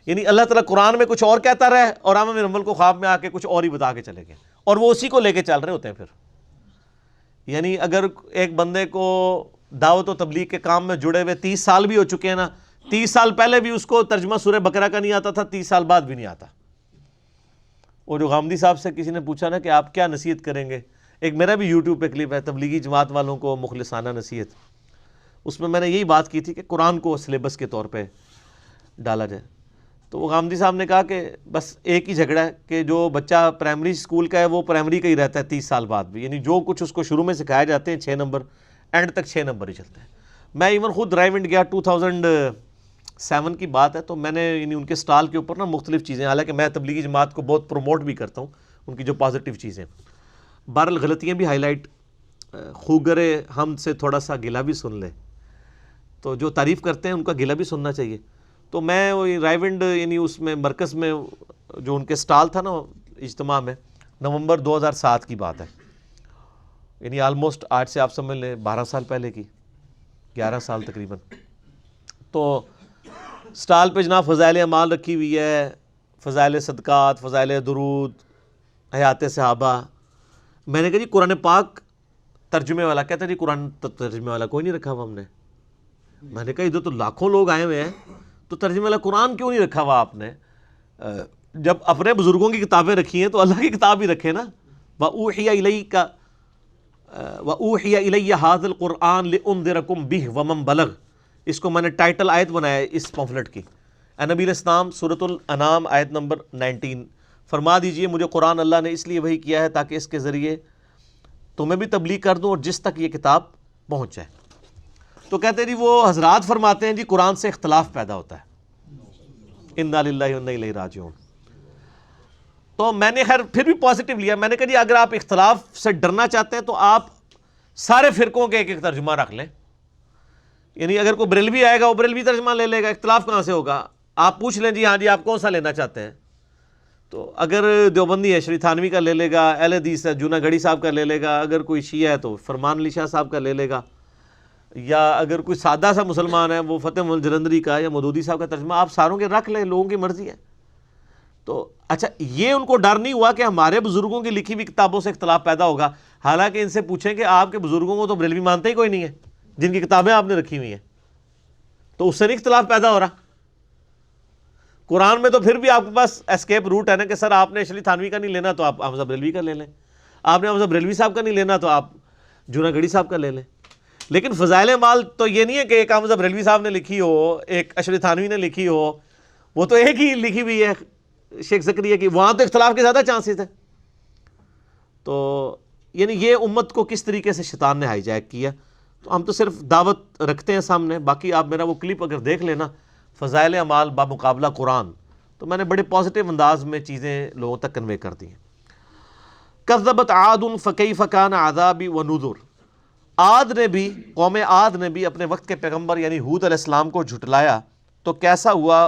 یعنی اللہ تعالیٰ قرآن میں کچھ اور کہتا رہا ہے اور احمد بن حنبل کو خواب میں آ کے کچھ اور ہی بتا کے چلے گئے, اور وہ اسی کو لے کے چل رہے ہوتے ہیں. پھر یعنی اگر ایک بندے کو دعوت و تبلیغ کے کام میں جڑے ہوئے 30 سال بھی ہو چکے ہیں نا, 30 سال پہلے بھی اس کو ترجمہ سورہ بقرہ کا نہیں آتا تھا, 30 سال بعد بھی نہیں آتا. اور جو غامدی صاحب سے کسی نے پوچھا نا کہ آپ کیا نصیحت کریں گے, ایک میرا بھی یوٹیوب پہ کلپ ہے تبلیغی جماعت والوں کو مخلصانہ نصیحت, اس میں نے یہی بات کی تھی کہ قرآن کو سلیبس کے طور پہ ڈالا جائے. تو وہ غامدی صاحب نے کہا کہ بس ایک ہی جھگڑا ہے کہ جو بچہ پرائمری اسکول کا ہے وہ پرائمری کا ہی رہتا ہے 30 سال بعد بھی, یعنی جو کچھ اس کو شروع میں سکھائے جاتے ہیں 6 نمبر, اینڈ تک 6 نمبر ہی چلتے ہیں. میں ایون خود ڈرائیو انڈ گیا 2007 کی بات ہے, تو میں نے یعنی ان کے سٹال کے اوپر نا مختلف چیزیں, حالانکہ میں تبلیغی جماعت کو بہت پروموٹ بھی کرتا ہوں, ان کی جو پازیٹیو چیزیں, بہرحال غلطیاں بھی ہائی لائٹ, خوگر ہم سے تھوڑا سا گلہ بھی سن لیں, تو جو تعریف کرتے ہیں ان کا گلہ بھی سننا چاہیے. تو میں وہ رائیونڈ یعنی اس میں مرکز میں جو ان کے سٹال تھا نا اجتماع میں, نومبر 2007 کی بات ہے, یعنی آلموسٹ آج سے آپ سمجھ لیں 12 سال پہلے کی, 11 سال تقریباً. تو سٹال پہ جناب فضائل اعمال رکھی ہوئی ہے, فضائل صدقات, فضائل درود, حیات صحابہ. میں نے کہا جی قرآن پاک ترجمے والا, کہتا ہے جی قرآن ترجمے والا کوئی نہیں رکھا ہوا ہم نے. میں نے کہا ادھر تو لاکھوں لوگ آئے ہوئے ہیں, تو ترجمے والا قرآن کیوں نہیں رکھا ہوا آپ نے؟ جب اپنے بزرگوں کی کتابیں رکھی ہیں تو اللہ کی کتاب ہی رکھے نا. وَأُوحِيَ إِلَيْكَ وَأُوحِيَ إِلَيَّ هَذَا الْقُرْآنُ لِأُنذِرَكُم بِهِ وَمَن بَلَغَ. اس کو میں نے ٹائٹل آیت بنایا ہے اس پمفلٹ کی. اے نبی علیہ السلام سورۃ الانعام آیت نمبر 19, فرما دیجئے مجھے قرآن اللہ نے اس لیے وحی کیا ہے تاکہ اس کے ذریعے تمہیں بھی تبلیغ کر دوں اور جس تک یہ کتاب پہنچ جائے. تو کہتے ہیں جی وہ حضرات فرماتے ہیں جی قرآن سے اختلاف پیدا ہوتا ہے, انا للہ و انا الیہ راجعون. تو میں نے خیر پھر بھی پازیٹیو لیا, میں نے کہا جی اگر آپ اختلاف سے ڈرنا چاہتے ہیں تو آپ سارے فرقوں کے ایک ایک ترجمہ رکھ لیں، یعنی اگر کوئی بریلوی آئے گا وہ بریلوی ترجمہ لے لے گا، اختلاف کہاں سے ہوگا؟ آپ پوچھ لیں جی ہاں جی آپ کون سا لینا چاہتے ہیں، تو اگر دیوبندی ہے شری تھانوی کا لے لے گا، اہل حدیث ہے جونا گڑھی صاحب کا لے لے گا، اگر کوئی شیعہ ہے تو فرمان علی شاہ صاحب کا لے لے گا، یا اگر کوئی سادہ سا مسلمان ہے وہ فتح محمد جلندری کا یا مودودی صاحب کا ترجمہ، آپ ساروں کے رکھ لیں، لوگوں کی مرضی ہے۔ تو اچھا یہ ان کو ڈر نہیں ہوا کہ ہمارے بزرگوں کی لکھی ہوئی کتابوں سے اختلاف پیدا ہوگا، حالانکہ ان سے پوچھیں کہ آپ کے بزرگوں کو تو بریلوی مانتے ہی کوئی نہیں ہے جن کی کتابیں آپ نے رکھی ہوئی ہیں، تو اس سے نہیں اختلاف پیدا ہو رہا؟ قرآن میں تو پھر بھی آپ کے پاس اسکیپ روٹ ہے نا کہ سر آپ نے شری تھانوی کا نہیں لینا تو آپ حمزہ بریلوی کا لے لیں، آپ نے حمزہ بریلوی صاحب کا نہیں لینا تو آپ جونا گڑھی صاحب کا لے لیں۔ لیکن فضائل اعمال تو یہ نہیں ہے کہ ایک حمزہ بریلوی صاحب نے لکھی ہو، ایک اشری تھانوی نے لکھی ہو، وہ تو ایک ہی لکھی ہوئی ہے شیخ زکریا کی، وہاں تو اختلاف کے زیادہ چانسز ہیں۔ تو یعنی یہ امت کو کس طریقے سے شیطان نے ہائی جیک کیا، تو ہم تو صرف دعوت رکھتے ہیں سامنے، باقی آپ میرا وہ کلپ اگر دیکھ لینا فضائل اعمال بمقابلہ قرآن، تو میں نے بڑے پازیٹیو انداز میں چیزیں لوگوں تک کنوے کر دی ہیں۔ کذبت عاد فکیف کان عذابی ونذر، عاد نے بھی، قوم عاد نے بھی اپنے وقت کے پیغمبر یعنی ہود علیہ السلام کو جھٹلایا، تو کیسا ہوا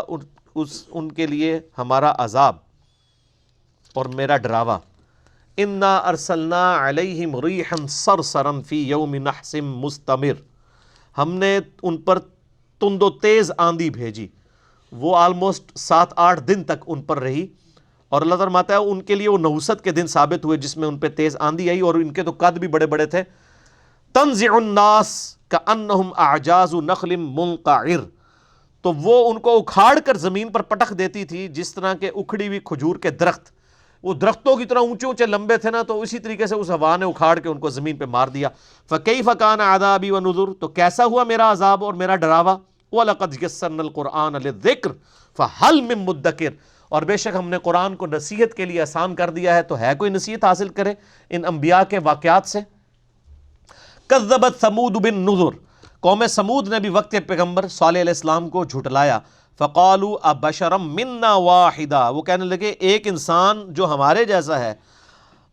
ان کے لیے ہمارا عذاب اور میرا ڈراوا۔ انا ارسلنا علیہم ریحا صرصرا فی یوم نحس مستمر، ہم نے ان پر تند و تیز آندھی بھیجی، وہ آلموسٹ 7-8 دن تک ان پر رہی، اور اللہ تعالیٰ فرماتا ہے ان کے لیے وہ نحوست کے دن ثابت ہوئے جس میں ان پہ تیز آندھی آئی، اور ان کے تو قد بھی بڑے بڑے تھے۔ تنزع الناس کأنہم اعجاز نخل منقعر، تو وہ ان کو اکھاڑ کر زمین پر پٹخ دیتی تھی جس طرح کے اکھڑی ہوئی کھجور کے درخت، وہ درختوں کی طرح اونچے اونچے لمبے تھے نا، تو اسی طریقے سے اس ہوا نے اکھاڑ کے ان کو زمین پہ مار دیا۔ فکیف کان عذابی ونذر، تو کیسا ہوا میرا عذاب اور میرا ڈراوا۔ وَلَقَدْ يَسَّرْنَا الْقُرْآنَ لِلذِّكْرِ فَهَلْ مِن مُدَّكِرٍ، اور بے شک ہم نے قرآن کو نصیحت کے لیے آسان کر دیا ہے، تو ہے کوئی نصیحت حاصل کرے ان انبیاء کے واقعات سے۔ کذبت ثمود بالنذر، قوم سمود نے بھی وقت پیغمبر صالح علیہ السلام کو جھٹلایا۔ فقالوا ابشرا منا واحدا، وہ کہنے لگے ایک انسان جو ہمارے جیسا ہے،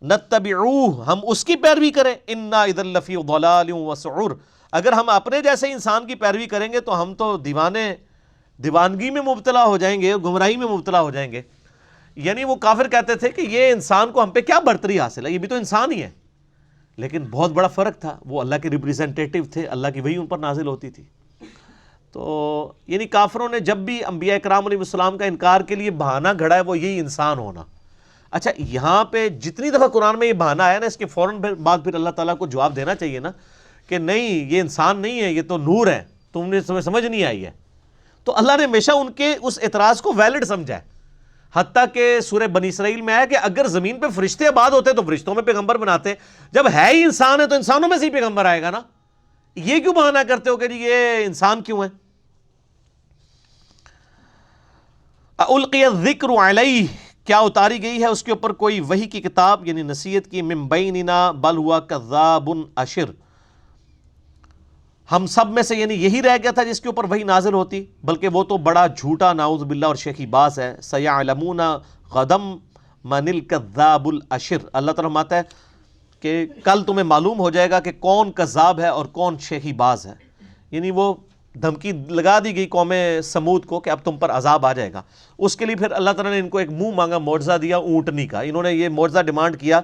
نتبعوہ، ہم اس کی پیروی کریں، انا اذا لفی ضلال وسعور، اگر ہم اپنے جیسے انسان کی پیروی کریں گے تو ہم تو دیوانگی میں مبتلا ہو جائیں گے، گمراہی میں مبتلا ہو جائیں گے۔ یعنی وہ کافر کہتے تھے کہ یہ انسان کو ہم پہ کیا برتری حاصل ہے، یہ بھی تو انسان ہی ہے، لیکن بہت بڑا فرق تھا، وہ اللہ کے ریپریزنٹیٹیو تھے، اللہ کی وحی ان پر نازل ہوتی تھی۔ تو یعنی کافروں نے جب بھی انبیاء کرام علیہ السلام کا انکار کے لیے بہانہ گھڑا ہے وہ یہی انسان ہونا۔ اچھا یہاں پہ جتنی دفعہ قرآن میں یہ بہانہ آیا نا، اس کے فوراً بعد پھر اللہ تعالیٰ کو جواب دینا چاہیے نا کہ نہیں یہ انسان نہیں ہے، یہ تو نور ہے، تم نے سمجھ نہیں آئی ہے۔ تو اللہ نے ہمیشہ ان کے اس اعتراض کو ویلڈ سمجھا ہے، حتیٰ کہ سورہ بنی اسرائیل میں ہے کہ اگر زمین پہ فرشتے آباد ہوتے تو فرشتوں میں پیغمبر بناتے، جب ہے ہی انسان ہے تو انسانوں میں سے ہی پیغمبر آئے گا نا، یہ کیوں بہانہ کرتے ہو کہ جی یہ انسان کیوں ہے؟ القی الذکر علیہ، کیا اتاری گئی ہے اس کے اوپر کوئی وحی کی کتاب یعنی نصیحت کی، من بیننا بل ہوا کذاب اشر، ہم سب میں سے یعنی یہی رہ گیا تھا جس کے اوپر وحی نازل ہوتی، بلکہ وہ تو بڑا جھوٹا نعوذ باللہ اور شیخی باز ہے۔ سیعلمون غدم من الکذاب الاشر، اللہ تعالیٰ فرماتا ہے کہ کل تمہیں معلوم ہو جائے گا کہ کون کذاب ہے اور کون شیخی باز ہے، یعنی وہ دھمکی لگا دی گئی قوم سمود کو کہ اب تم پر عذاب آ جائے گا۔ اس کے لیے پھر اللہ تعالیٰ نے ان کو ایک منہ مانگا معجزہ دیا اونٹنی کا، انہوں نے یہ معجزہ ڈیمانڈ کیا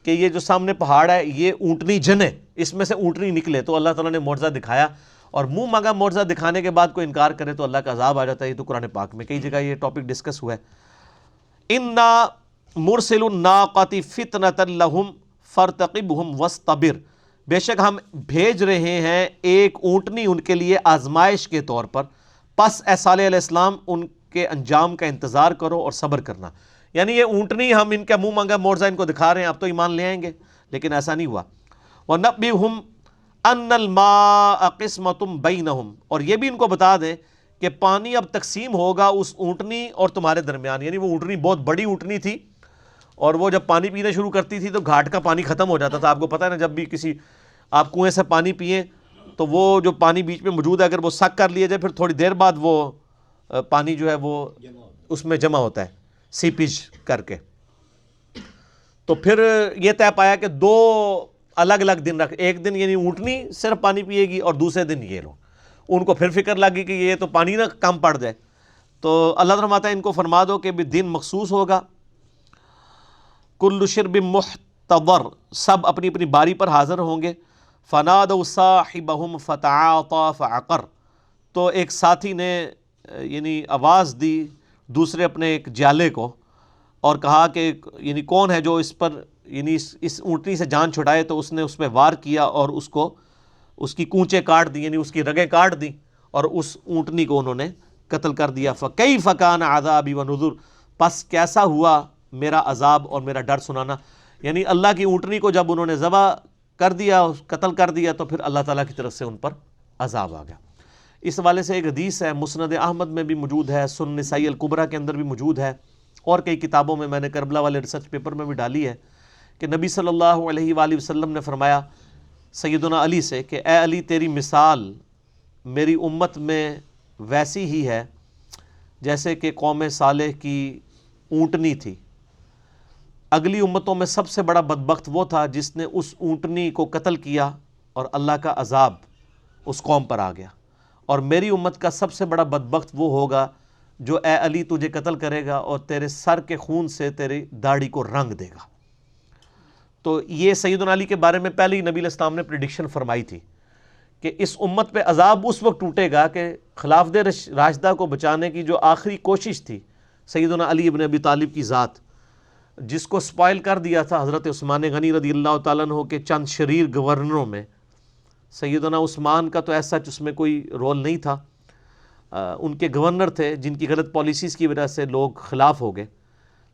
کہ یہ جو سامنے پہاڑ ہے یہ اونٹنی جنے، اس میں سے اونٹنی نکلے، تو اللہ تعالیٰ نے معجزہ دکھایا، اور منہ مانگا معجزہ دکھانے کے بعد کوئی انکار کرے تو اللہ کا عذاب آ جاتا ہے۔ یہ تو قرآن پاک میں کئی جگہ یہ ٹاپک ڈسکس ہوا ہے۔ انا مرسل الناقۃ فتنۃ لہم فارتقبہم واصطبر، بے شک ہم بھیج رہے ہیں ایک اونٹنی ان کے لیے آزمائش کے طور پر، پس اے صالح علیہ السلام ان کے انجام کا انتظار کرو اور صبر کرنا۔ یعنی یہ اونٹنی ہم ان کا منہ مانگا معجزہ ان کو دکھا رہے ہیں، اب تو ایمان لے آئیں گے، لیکن ایسا نہیں ہوا۔ وَنَبِّئْهُمْ أَنَّ الْمَاءَ قِسْمَةٌ بَيْنَهُمْ، اور یہ بھی ان کو بتا دیں کہ پانی اب تقسیم ہوگا اس اونٹنی اور تمہارے درمیان، یعنی وہ اونٹنی بہت بڑی اونٹنی تھی، اور وہ جب پانی پینا شروع کرتی تھی تو گھاٹ کا پانی ختم ہو جاتا تھا۔ آپ کو پتہ ہے نا، جب بھی کسی آپ کنویں سے پانی پئیں تو وہ جو پانی بیچ میں موجود ہے اگر وہ سک کر لیا جائے پھر تھوڑی دیر بعد وہ پانی جو ہے وہ اس میں جمع ہوتا ہے سیپیج کر کے، تو پھر یہ طے پایا کہ 2 الگ الگ دن رکھ، ایک دن یعنی اونٹنی صرف پانی پیے گی اور دوسرے دن یہ لوگ، ان کو پھر فکر لگی کہ یہ تو پانی نہ کم پڑ جائے، تو اللہ تعالیٰ فرماتا ہے ان کو فرما دو کہ بھی دن مخصوص ہوگا، کل شرب محتضر، سب اپنی اپنی باری پر حاضر ہوں گے، فنادوا صاحبہم فتعاطى فعقر، تو ایک ساتھی نے یعنی آواز دی دوسرے اپنے ایک جالے کو اور کہا کہ یعنی کون ہے جو اس پر یعنی اس اونٹنی سے جان چھڑائے، تو اس نے اس پہ وار کیا اور اس کو اس کی کونچیں کاٹ دی، یعنی اس کی رگیں کاٹ دی اور اس اونٹنی کو انہوں نے قتل کر دیا۔ فَكَيْفَ كَانَ عَذَابِي وَنُذُرْ، پس کیسا ہوا میرا عذاب اور میرا ڈر سنانا، یعنی اللہ کی اونٹنی کو جب انہوں نے ذبح کر دیا، قتل کر دیا، تو پھر اللہ تعالیٰ کی طرف سے ان پر عذاب آ گیا۔ اس حوالے سے ایک حدیث ہے، مسند احمد میں بھی موجود ہے، سنن نسائی الکبریٰ کے اندر بھی موجود ہے، اور کئی کتابوں میں نے کربلا والے ریسرچ پیپر میں بھی ڈالی ہے، کہ نبی صلی اللہ علیہ وآلہ وسلم نے فرمایا سیدنا علی سے کہ اے علی، تیری مثال میری امت میں ویسی ہی ہے جیسے کہ قوم صالح کی اونٹنی تھی۔ اگلی امتوں میں سب سے بڑا بدبخت وہ تھا جس نے اس اونٹنی کو قتل کیا اور اللہ کا عذاب اس قوم پر آ گیا، اور میری امت کا سب سے بڑا بدبخت وہ ہوگا جو اے علی تجھے قتل کرے گا اور تیرے سر کے خون سے تیری داڑھی کو رنگ دے گا۔ تو یہ سیدنا علی کے بارے میں پہلے ہی نبی علیہ السلام نے پریڈکشن فرمائی تھی کہ اس امت پہ عذاب اس وقت ٹوٹے گا کہ خلافت راشدہ کو بچانے کی جو آخری کوشش تھی سیدنا علی ابن ابی طالب کی ذات، جس کو سپائل کر دیا تھا حضرت عثمان غنی رضی اللہ تعالیٰ عنہ کے چند شریر گورنروں میں، سیدنا عثمان کا تو ایسا اس میں کوئی رول نہیں تھا، ان کے گورنر تھے جن کی غلط پالیسیز کی وجہ سے لوگ خلاف ہو گئے،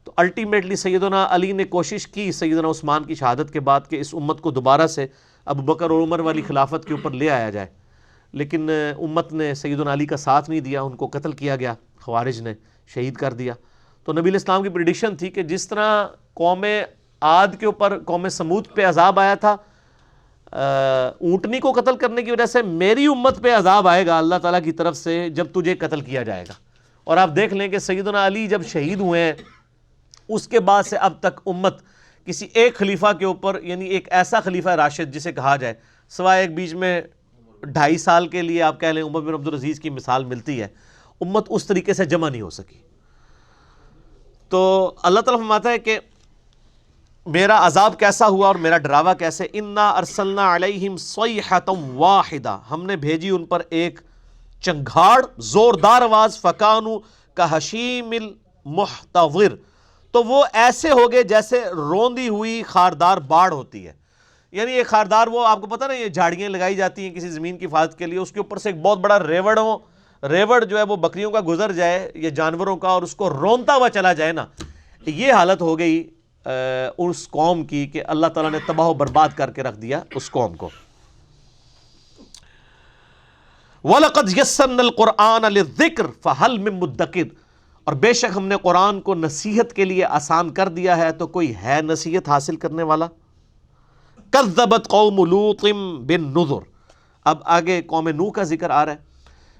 تو الٹیمیٹلی سیدنا علی نے کوشش کی سیدنا عثمان کی شہادت کے بعد کہ اس امت کو دوبارہ سے ابو بکر اور عمر والی خلافت کے اوپر لے آیا جائے، لیکن امت نے سیدنا علی کا ساتھ نہیں دیا، ان کو قتل کیا گیا، خوارج نے شہید کر دیا۔ تو نبی علیہ السلام کی پریڈکشن تھی کہ جس طرح قوم عاد کے اوپر قوم سمود پہ عذاب آیا تھا اونٹنی کو قتل کرنے کی وجہ سے، میری امت پہ عذاب آئے گا اللہ تعالیٰ کی طرف سے جب تجھے قتل کیا جائے گا۔ اور آپ دیکھ لیں کہ سیدنا علی جب شہید ہوئے ہیں اس کے بعد سے اب تک امت کسی ایک خلیفہ کے اوپر، یعنی ایک ایسا خلیفہ راشد جسے کہا جائے، سوائے ایک بیچ میں 2.5 سال کے لیے آپ کہہ لیں عمر بن عبدالعزیز کی مثال ملتی ہے، امت اس طریقے سے جمع نہیں ہو سکی۔ تو اللہ تعالیٰ فرماتا ہے کہ میرا عذاب کیسا ہوا اور میرا ڈراوا کیسے، انا ارسلنا علیہم صیحۃ واحدہ، ہم نے بھیجی ان پر ایک چنگھاڑ زوردار آواز، فکانوا کحشیم المحتضر، تو وہ ایسے ہو گئے جیسے روندی ہوئی خاردار باڑ ہوتی ہے، یعنی ایک خاردار، وہ آپ کو پتہ نا یہ جھاڑیاں لگائی جاتی ہیں کسی زمین کی حفاظت کے لیے، اس کے اوپر سے ایک بہت بڑا ریوڑ جو ہے وہ بکریوں کا گزر جائے یا جانوروں کا اور اس کو رونتا ہوا چلا جائے نا، یہ حالت ہو گئی اس قوم کی کہ اللہ تعالیٰ نے تباہ و برباد کر کے رکھ دیا اس قوم کو۔ وَلَقَدْ يَسَّرْنَا الْقُرْآنَ لِلذِّكْرِ فَهَلْ مِن مُدَّكِرٍ، اور بے شک ہم نے قرآن کو نصیحت کے لیے آسان کر دیا ہے، تو کوئی ہے نصیحت حاصل کرنے والا؟ کذبت قوم لوط بالنذر، اب آگے قوم نوح کا ذکر آ رہا ہے۔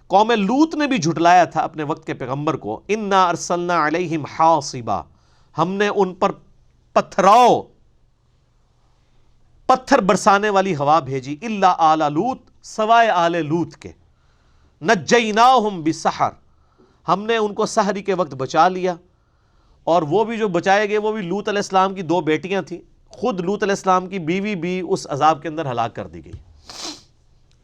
قوم لوط نے بھی جھٹلایا تھا اپنے وقت کے پیغمبر کو، انا ارسلنا علیہم حاصبا، ہم نے ان پر پتھر برسانے والی ہوا بھیجی، الا آل لوط، سوائے آل لوط کے، نجیناہم بسحر، ہم نے ان کو سحری کے وقت بچا لیا، اور وہ بھی جو بچائے گئے وہ بھی لوط علیہ السلام کی 2 بیٹیاں تھیں، خود لوط علیہ السلام کی بیوی بھی اس عذاب کے اندر ہلاک کر دی گئی۔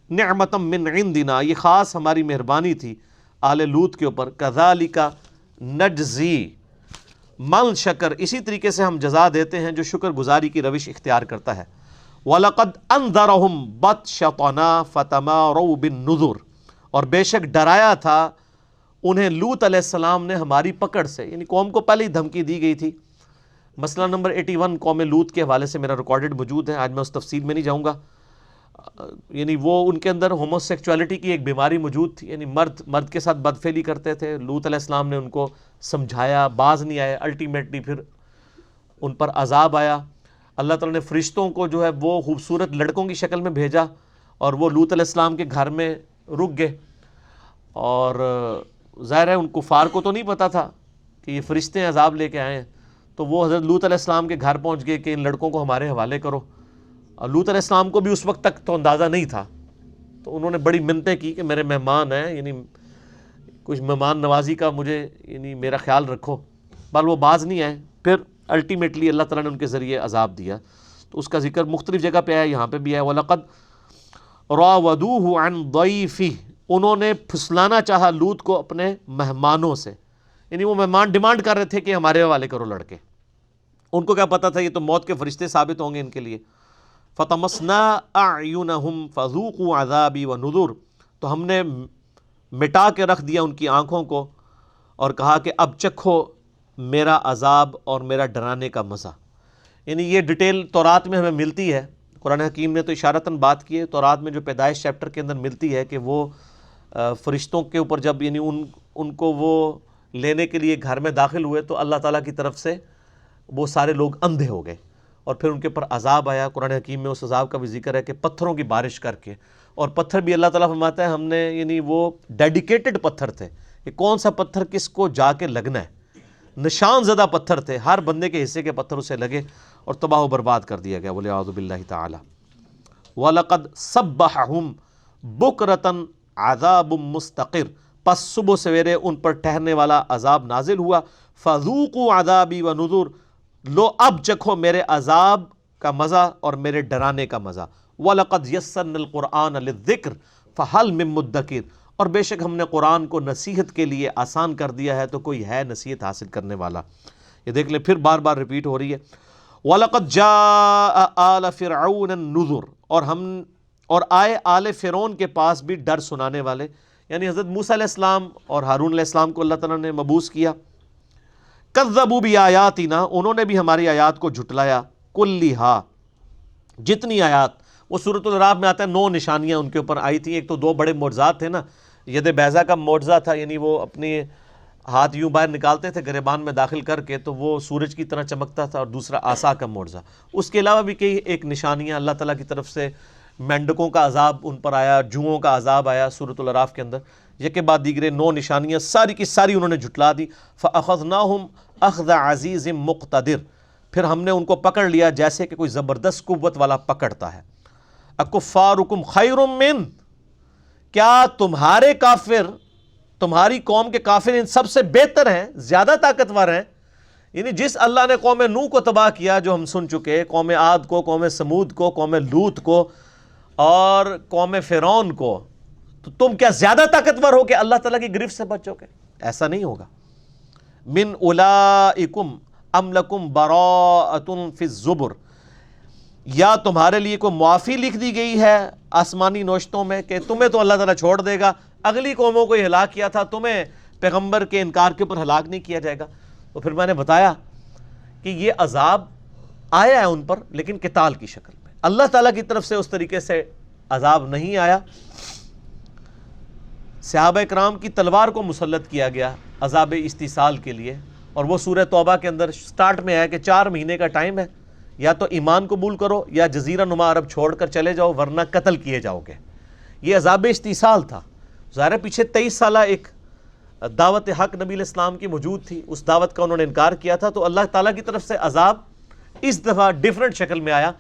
نعمتا من عندنا، یہ خاص ہماری مہربانی تھی آل لوط کے اوپر، کذالک نجزی من شکر، اسی طریقے سے ہم جزا دیتے ہیں جو شکر گزاری کی روش اختیار کرتا ہے۔ وَلَقَدْ أَنذَرَهُمْ بَطْشَتَنَا فَتَمَارَوْا بِالنُّذُرِ، اور بے شک ڈرایا تھا انہیں لوط علیہ السلام نے ہماری پکڑ سے، یعنی قوم کو پہلے ہی دھمکی دی گئی تھی۔ مسئلہ نمبر 81 قوم لوط کے حوالے سے میرا ریکارڈڈ موجود ہے، آج میں اس تفصیل میں نہیں جاؤں گا، یعنی وہ ان کے اندر ہومو سیکچولیٹی کی ایک بیماری موجود تھی، یعنی مرد کے ساتھ بدفعلی کرتے تھے، لوط علیہ السلام نے ان کو سمجھایا، باز نہیں آئے، الٹیمیٹلی پھر ان پر عذاب آیا۔ اللہ تعالیٰ نے فرشتوں کو جو ہے وہ خوبصورت لڑکوں کی شکل میں بھیجا اور وہ لوط علیہ السلام کے گھر میں رک گئے، اور ظاہر ہے ان کفار کو تو نہیں پتہ تھا کہ یہ فرشتے عذاب لے کے آئے ہیں، تو وہ حضرت لوط علیہ السلام کے گھر پہنچ گئے کہ ان لڑکوں کو ہمارے حوالے کرو، اور لوط علیہ السلام کو بھی اس وقت تک تو اندازہ نہیں تھا، تو انہوں نے بڑی منتیں کی کہ میرے مہمان ہیں، یعنی کچھ مہمان نوازی کا مجھے یعنی میرا خیال رکھو، بل وہ باز نہیں آئے۔ پھر الٹیمیٹلی اللہ تعالیٰ نے ان کے ذریعے عذاب دیا، تو اس کا ذکر مختلف جگہ پہ ہے، یہاں پہ بھی ہے۔ وَلَقَدْ رَاوَدُوهُ عَنْ ضَيْفِهِ، انہوں نے پھسلانا چاہا لوط کو اپنے مہمانوں سے، یعنی وہ مہمان ڈیمانڈ کر رہے تھے کہ ہمارے حوالے کرو لڑکے، ان کو کیا پتہ تھا یہ تو موت کے فرشتے ثابت ہوں گے ان کے لیے۔ فَطَمَسْنَا أَعْيُنَهُمْ فَذُوقُوا عَذَابِي وَنُذُرْ، تو ہم نے مٹا کے رکھ دیا ان کی آنکھوں کو اور کہا کہ اب چکھو میرا عذاب اور میرا ڈرانے کا مزہ۔ یعنی یہ ڈیٹیل تورات میں ہمیں ملتی ہے، قرآن حکیم نے تو اشارتاً بات کی ہے، تورات میں جو پیدائش چیپٹر کے اندر ملتی ہے کہ وہ فرشتوں کے اوپر جب یعنی ان کو وہ لینے کے لیے گھر میں داخل ہوئے تو اللہ تعالیٰ کی طرف سے وہ سارے لوگ اندھے ہو گئے اور پھر ان کے اوپر عذاب آیا۔ قرآن حکیم میں اس عذاب کا بھی ذکر ہے کہ پتھروں کی بارش کر کے، اور پتھر بھی اللہ تعالیٰ فرماتا ہے ہم نے یعنی وہ ڈیڈیکیٹڈ پتھر تھے، کہ کون سا پتھر کس کو جا کے لگنا ہے، نشان زدہ پتھر تھے، ہر بندے کے حصے کے پتھر اسے لگے اور تباہ و برباد کر دیا گیا، وَلِعَوْذُ بِاللَّهِ تَعَالَى۔ وَلَقَدْ صَبَّحَهُمْ بُكْرَةً عَذَابٌ مُسْتَقِرٌ، پس صبح سویرے ان پر ٹھہرنے والا عذاب نازل ہوا۔ فَذُوقُوا عَذَابِي وَنُذُرْ، لو اب چکھو میرے عذاب کا مزہ اور میرے ڈرانے کا مزہ۔ وَلَقَدْ يَسَّرْنَا الْقُرْآنَ لِلذِّكْرِ فَهَلْ مِن مُدَّكِرٍ، اور بے شک ہم نے قرآن کو نصیحت کے لیے آسان کر دیا ہے، تو کوئی ہے نصیحت حاصل کرنے والا؟ یہ دیکھ لیں، پھر بار بار ریپیٹ ہو رہی ہے۔ وَلَقَدْ جَاءَ آلَ فِرْعَوْنَ النُّذُرُ، اور آئے آل فرعون کے پاس بھی ڈر سنانے والے، یعنی حضرت موسیٰ علیہ السلام اور ہارون علیہ السلام کو اللہ تعالیٰ نے مبعوث کیا۔ کذبوا بآیاتنا، انہوں نے بھی ہماری آیات کو جھٹلایا، کلھا، جتنی آیات، وہ سورۃ الاعراف میں آتا ہے 9 نشانیاں ان کے اوپر آئی تھیں۔ ایک تو 2 بڑے معجزات تھے نا، ید بیضا کا معجزہ تھا، یعنی وہ اپنے ہاتھ یوں باہر نکالتے تھے گریبان میں داخل کر کے تو وہ سورج کی طرح چمکتا تھا، اور دوسرا عصا کا معجزہ۔ اس کے علاوہ بھی کئی ایک نشانیاں اللہ تعالیٰ کی طرف سے، مینڈکوں کا عذاب ان پر آیا، جوؤں کا عذاب آیا سورۃ الاعراف کے اندر، یہ کے بعد دیگرے 9 نشانیاں ساری کی ساری انہوں نے جھٹلا دی۔ فَأَخَذْنَاهُمْ أَخْذَ عَزِيزٍ مُقْتَدِرٍ، پھر ہم نے ان کو پکڑ لیا جیسے کہ کوئی زبردست قوت والا پکڑتا ہے۔ اکفارکم خیر من، کیا تمہارے کافر، تمہاری قوم کے کافر ان سب سے بہتر ہیں، زیادہ طاقتور ہیں؟ یعنی جس اللہ نے قوم نوح کو تباہ کیا جو ہم سن چکے، قوم عاد کو، قوم سمود کو، قوم لوط کو اور قوم فرعون کو، تو تم کیا زیادہ طاقتور ہو کہ اللہ تعالیٰ کی گرفت سے بچو گے؟ ایسا نہیں ہوگا۔ من اولئکم ام لکم براءۃ فی الزبر، یا تمہارے لیے کوئی معافی لکھ دی گئی ہے آسمانی نوشتوں میں کہ تمہیں تو اللہ تعالیٰ چھوڑ دے گا، اگلی قوموں کو ہلاک کیا تھا، تمہیں پیغمبر کے انکار کے اوپر ہلاک نہیں کیا جائے گا؟ تو پھر میں نے بتایا کہ یہ عذاب آیا ہے ان پر، لیکن قتال کی شکل میں، اللہ تعالیٰ کی طرف سے اس طریقے سے عذاب نہیں آیا۔ صحابہ کرام کی تلوار کو مسلط کیا گیا عذاب استیصال کے لیے، اور وہ سورہ توبہ کے اندر سٹارٹ میں ہے کہ 4 مہینے کا ٹائم ہے، یا تو ایمان قبول کرو یا جزیرہ نما عرب چھوڑ کر چلے جاؤ ورنہ قتل کیے جاؤ گے۔ یہ عذاب استیصال تھا۔ ظاہر پیچھے 23 سالہ ایک دعوت حق نبی علیہ السلام کی موجود تھی، اس دعوت کا انہوں نے انکار کیا تھا، تو اللہ تعالیٰ کی طرف سے عذاب اس دفعہ ڈیفرنٹ شکل میں آیا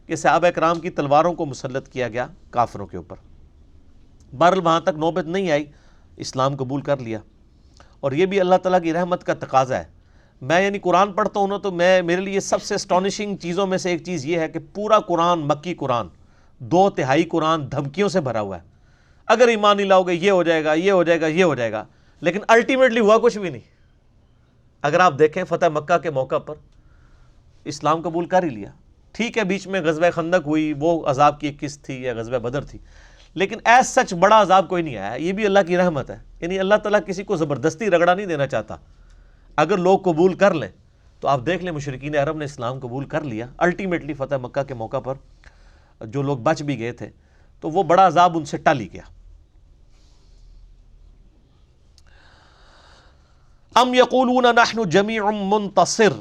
کہ صحابہ کرام کی تلواروں کو مسلط کیا گیا کافروں کے اوپر۔ بہرحال وہاں تک نوبت نہیں آئی، اسلام قبول کر لیا، اور یہ بھی اللہ تعالیٰ کی رحمت کا تقاضا ہے۔ میں یعنی قرآن پڑھتا ہوں نا، تو میرے لیے سب سے اسٹانشنگ چیزوں میں سے ایک چیز یہ ہے کہ پورا قرآن، مکی قرآن، 2/3 قرآن دھمکیوں سے بھرا ہوا ہے۔ اگر ایمان نہیں لاؤ گے یہ ہو جائے گا، یہ ہو جائے گا، یہ ہو جائے گا، لیکن الٹیمیٹلی ہوا کچھ بھی نہیں۔ اگر آپ دیکھیں فتح مکہ کے موقع پر اسلام قبول کر ہی لیا، ٹھیک ہے بیچ میں غزوہ خندق ہوئی، وہ عذاب کی ایک قسط تھی، یا غزوہ بدر تھی، لیکن ایز سچ بڑا عذاب کوئی نہیں آیا۔ یہ بھی اللہ کی رحمت ہے، یعنی اللہ تعالیٰ کسی کو زبردستی رگڑا نہیں دینا چاہتا۔ اگر لوگ قبول کر لیں تو آپ دیکھ لیں مشرکین عرب نے اسلام قبول کر لیا، الٹیمیٹلی فتح مکہ کے موقع پر جو لوگ بچ بھی گئے تھے تو وہ بڑا عذاب ان سے ٹل ہی گیا۔ ام یقولون نحن جمیع منتصر،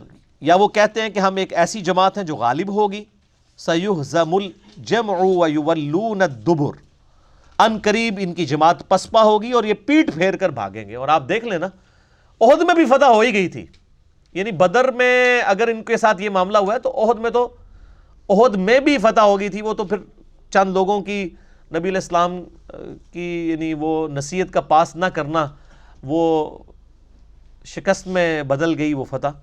یا وہ کہتے ہیں کہ ہم ایک ایسی جماعت ہیں جو غالب ہوگی۔ سیہزم الجمع ویولون الدبر، ان قریب ان کی جماعت پسپا ہوگی اور یہ پیٹ پھیر کر بھاگیں گے۔ اور آپ دیکھ لیں نا، احد میں بھی فتح ہو ہی گئی تھی، یعنی بدر میں اگر ان کے ساتھ یہ معاملہ ہوا ہے تو احد میں تو احد میں بھی فتح ہو گئی تھی، وہ تو پھر چند لوگوں کی نبی علیہ السلام کی یعنی وہ نصیحت کا پاس نہ کرنا وہ شکست میں بدل گئی وہ فتح۔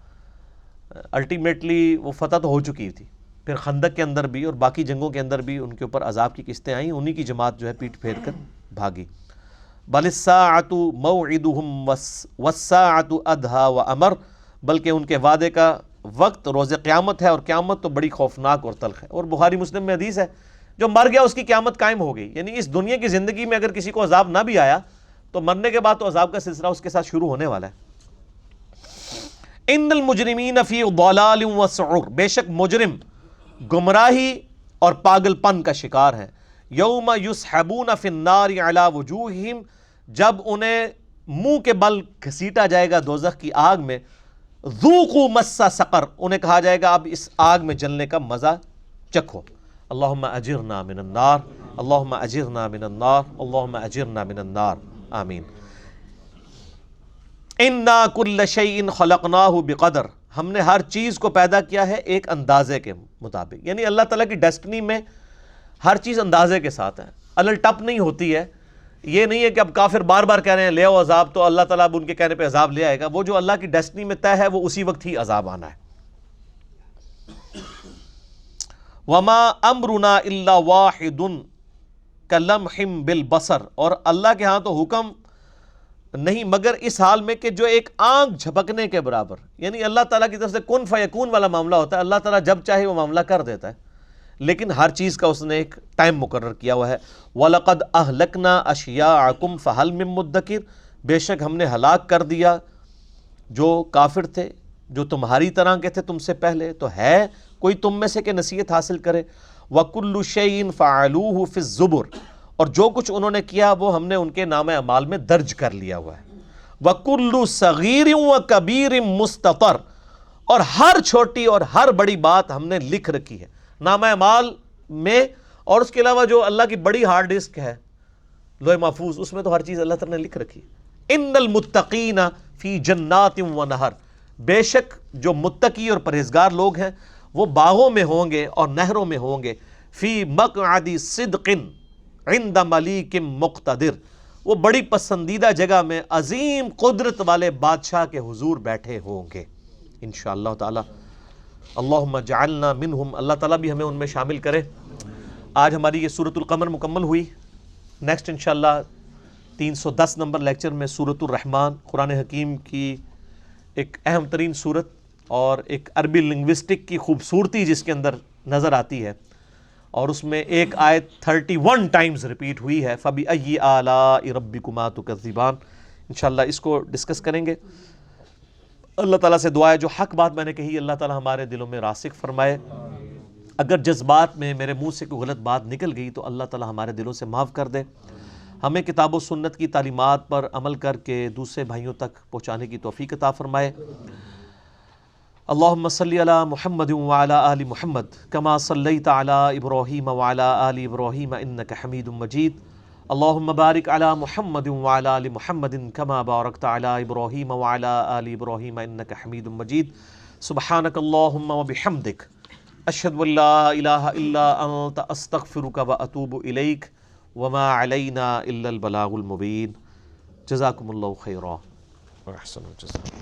الٹیمیٹلی وہ فتح تو ہو چکی تھی، پھر خندق کے اندر بھی اور باقی جنگوں کے اندر بھی ان کے اوپر عذاب کی قسطیں آئیں، انہی کی جماعت جو ہے پیٹ پھیر کر بھاگی۔ بل الساعۃ موعدہم والساعۃ ادھیٰ وامر، بلکہ ان کے وعدے کا وقت روز قیامت ہے، اور قیامت تو بڑی خوفناک اور تلخ ہے۔ اور بخاری مسلم میں حدیث ہے جو مر گیا اس کی قیامت قائم ہو گئی، یعنی اس دنیا کی زندگی میں اگر کسی کو عذاب نہ بھی آیا تو مرنے کے بعد تو عذاب کا سلسلہ اس کے ساتھ شروع ہونے والا ہے۔ ان المجرمین فی ضلال وسعر، بے شک مجرم گمراہی اور پاگل پن کا شکار ہیں۔ یوم یسحبون فی النار علی وجوہہم، جب انہیں منہ کے بل گھسیٹا جائے گا دوزخ کی آگ میں، ذوقوا مس سقر، انہیں کہا جائے گا اب اس آگ میں جلنے کا مزہ چکھو۔ اللہم اجرنا من النار، اللہم اجرنا من النار، اللہم اجرنا من النار، آمین۔ اِنَّا كُلَّ شَيْءٍ خَلَقْنَاهُ بِقَدْر، ہم نے ہر چیز کو پیدا کیا ہے ایک اندازے کے مطابق، یعنی اللہ تعالیٰ کی ڈیسٹنی میں ہر چیز اندازے کے ساتھ ہے، الل ٹپ نہیں ہوتی ہے۔ یہ نہیں ہے کہ اب کافر بار بار کہہ رہے ہیں لے آؤ عذاب، تو اللہ تعالیٰ اب ان کے کہنے پہ عذاب لے آئے گا، وہ جو اللہ کی ڈیسٹنی میں طے ہے وہ اسی وقت ہی عذاب آنا ہے۔ وَمَا أَمْرُنَا إِلَّا وَاحِدٌ كَلَمْحٍ بِالْبَصَرِ، اور اللہ کے ہاں تو حکم نہیں مگر اس حال میں کہ جو ایک آنکھ جھپکنے کے برابر، یعنی اللہ تعالیٰ کی طرف سے کن فیکون والا معاملہ ہوتا ہے، اللہ تعالیٰ جب چاہے وہ معاملہ کر دیتا ہے، لیکن ہر چیز کا اس نے ایک ٹائم مقرر کیا ہوا ہے۔ وَلَقَدْ أَهْلَكْنَا أَشْيَاعَكُمْ فَهَلْ مِن مُدَّكِرٍ، بے شک ہم نے ہلاک کر دیا جو کافر تھے جو تمہاری طرح کے تھے تم سے پہلے، تو ہے کوئی تم میں سے کہ نصیحت حاصل کرے۔ وَكُلُّ شَيْءٍ فَعَلُوهُ فِي الزُّبُرِ، اور جو کچھ انہوں نے کیا وہ ہم نے ان کے نام اعمال میں درج کر لیا ہوا ہے۔ وَكُلُّ صَغِيرٍ وَكَبِيرٍ مُسْتَطَرٍ، اور ہر چھوٹی اور ہر بڑی بات ہم نے لکھ رکھی ہے نام اعمال میں، اور اس کے علاوہ جو اللہ کی بڑی ہارڈ ڈسک ہے لوح محفوظ، اس میں تو ہر چیز اللہ تعالیٰ نے لکھ رکھی ہے۔ ان المتقین فی جنات ونہر، بے شک جو متقی اور پرہیزگار لوگ ہیں وہ باغوں میں ہوں گے اور نہروں میں ہوں گے، فی مقعد صدق عند ملیک مقتدر، وہ بڑی پسندیدہ جگہ میں عظیم قدرت والے بادشاہ کے حضور بیٹھے ہوں گے انشاءاللہ تعالی۔ اللہم اجعلنا منہم، اللہ تعالیٰ بھی ہمیں ان میں شامل کرے۔ آج ہماری یہ سورۃ القمر مکمل ہوئی، نیکسٹ انشاءاللہ 310 نمبر لیکچر میں سورۃ الرحمن، قرآن حکیم کی ایک اہم ترین سورت اور ایک عربی لنگوسٹک کی خوبصورتی جس کے اندر نظر آتی ہے، اور اس میں ایک آیت 31 ٹائمز ریپیٹ ہوئی ہے، فَبِأَيِّ آلَاءِ رَبِّكُمَا تُكَذِّبَانِ، انشاءاللہ اس کو ڈسکس کریں گے۔ اللہ تعالیٰ سے دعا ہے جو حق بات میں نے کہی اللہ تعالیٰ ہمارے دلوں میں راسخ فرمائے، اگر جذبات میں میرے منہ سے کوئی غلط بات نکل گئی تو اللہ تعالیٰ ہمارے دلوں سے معاف کر دے، ہمیں کتاب و سنت کی تعلیمات پر عمل کر کے دوسرے بھائیوں تک پہنچانے کی توفیق عطا فرمائے۔ اللہم صلی علی محمد وعلی آل محمد کما صلیت علی ابراہیم وعلی آل ابراہیم انک حمید مجید، اللہم بارک علی محمد وعلی آل محمد کما بارکت علی ابراہیم وعلی آل ابراہیم انک حمید مجید۔ سبحانک اللہم وبحمدک، اشہد ان لا الہ الا انت، استغفرک واتوب الیک، وما علینا الا البلاغ المبین۔ جزاکم اللہ خیرا، واحسن الجزاء۔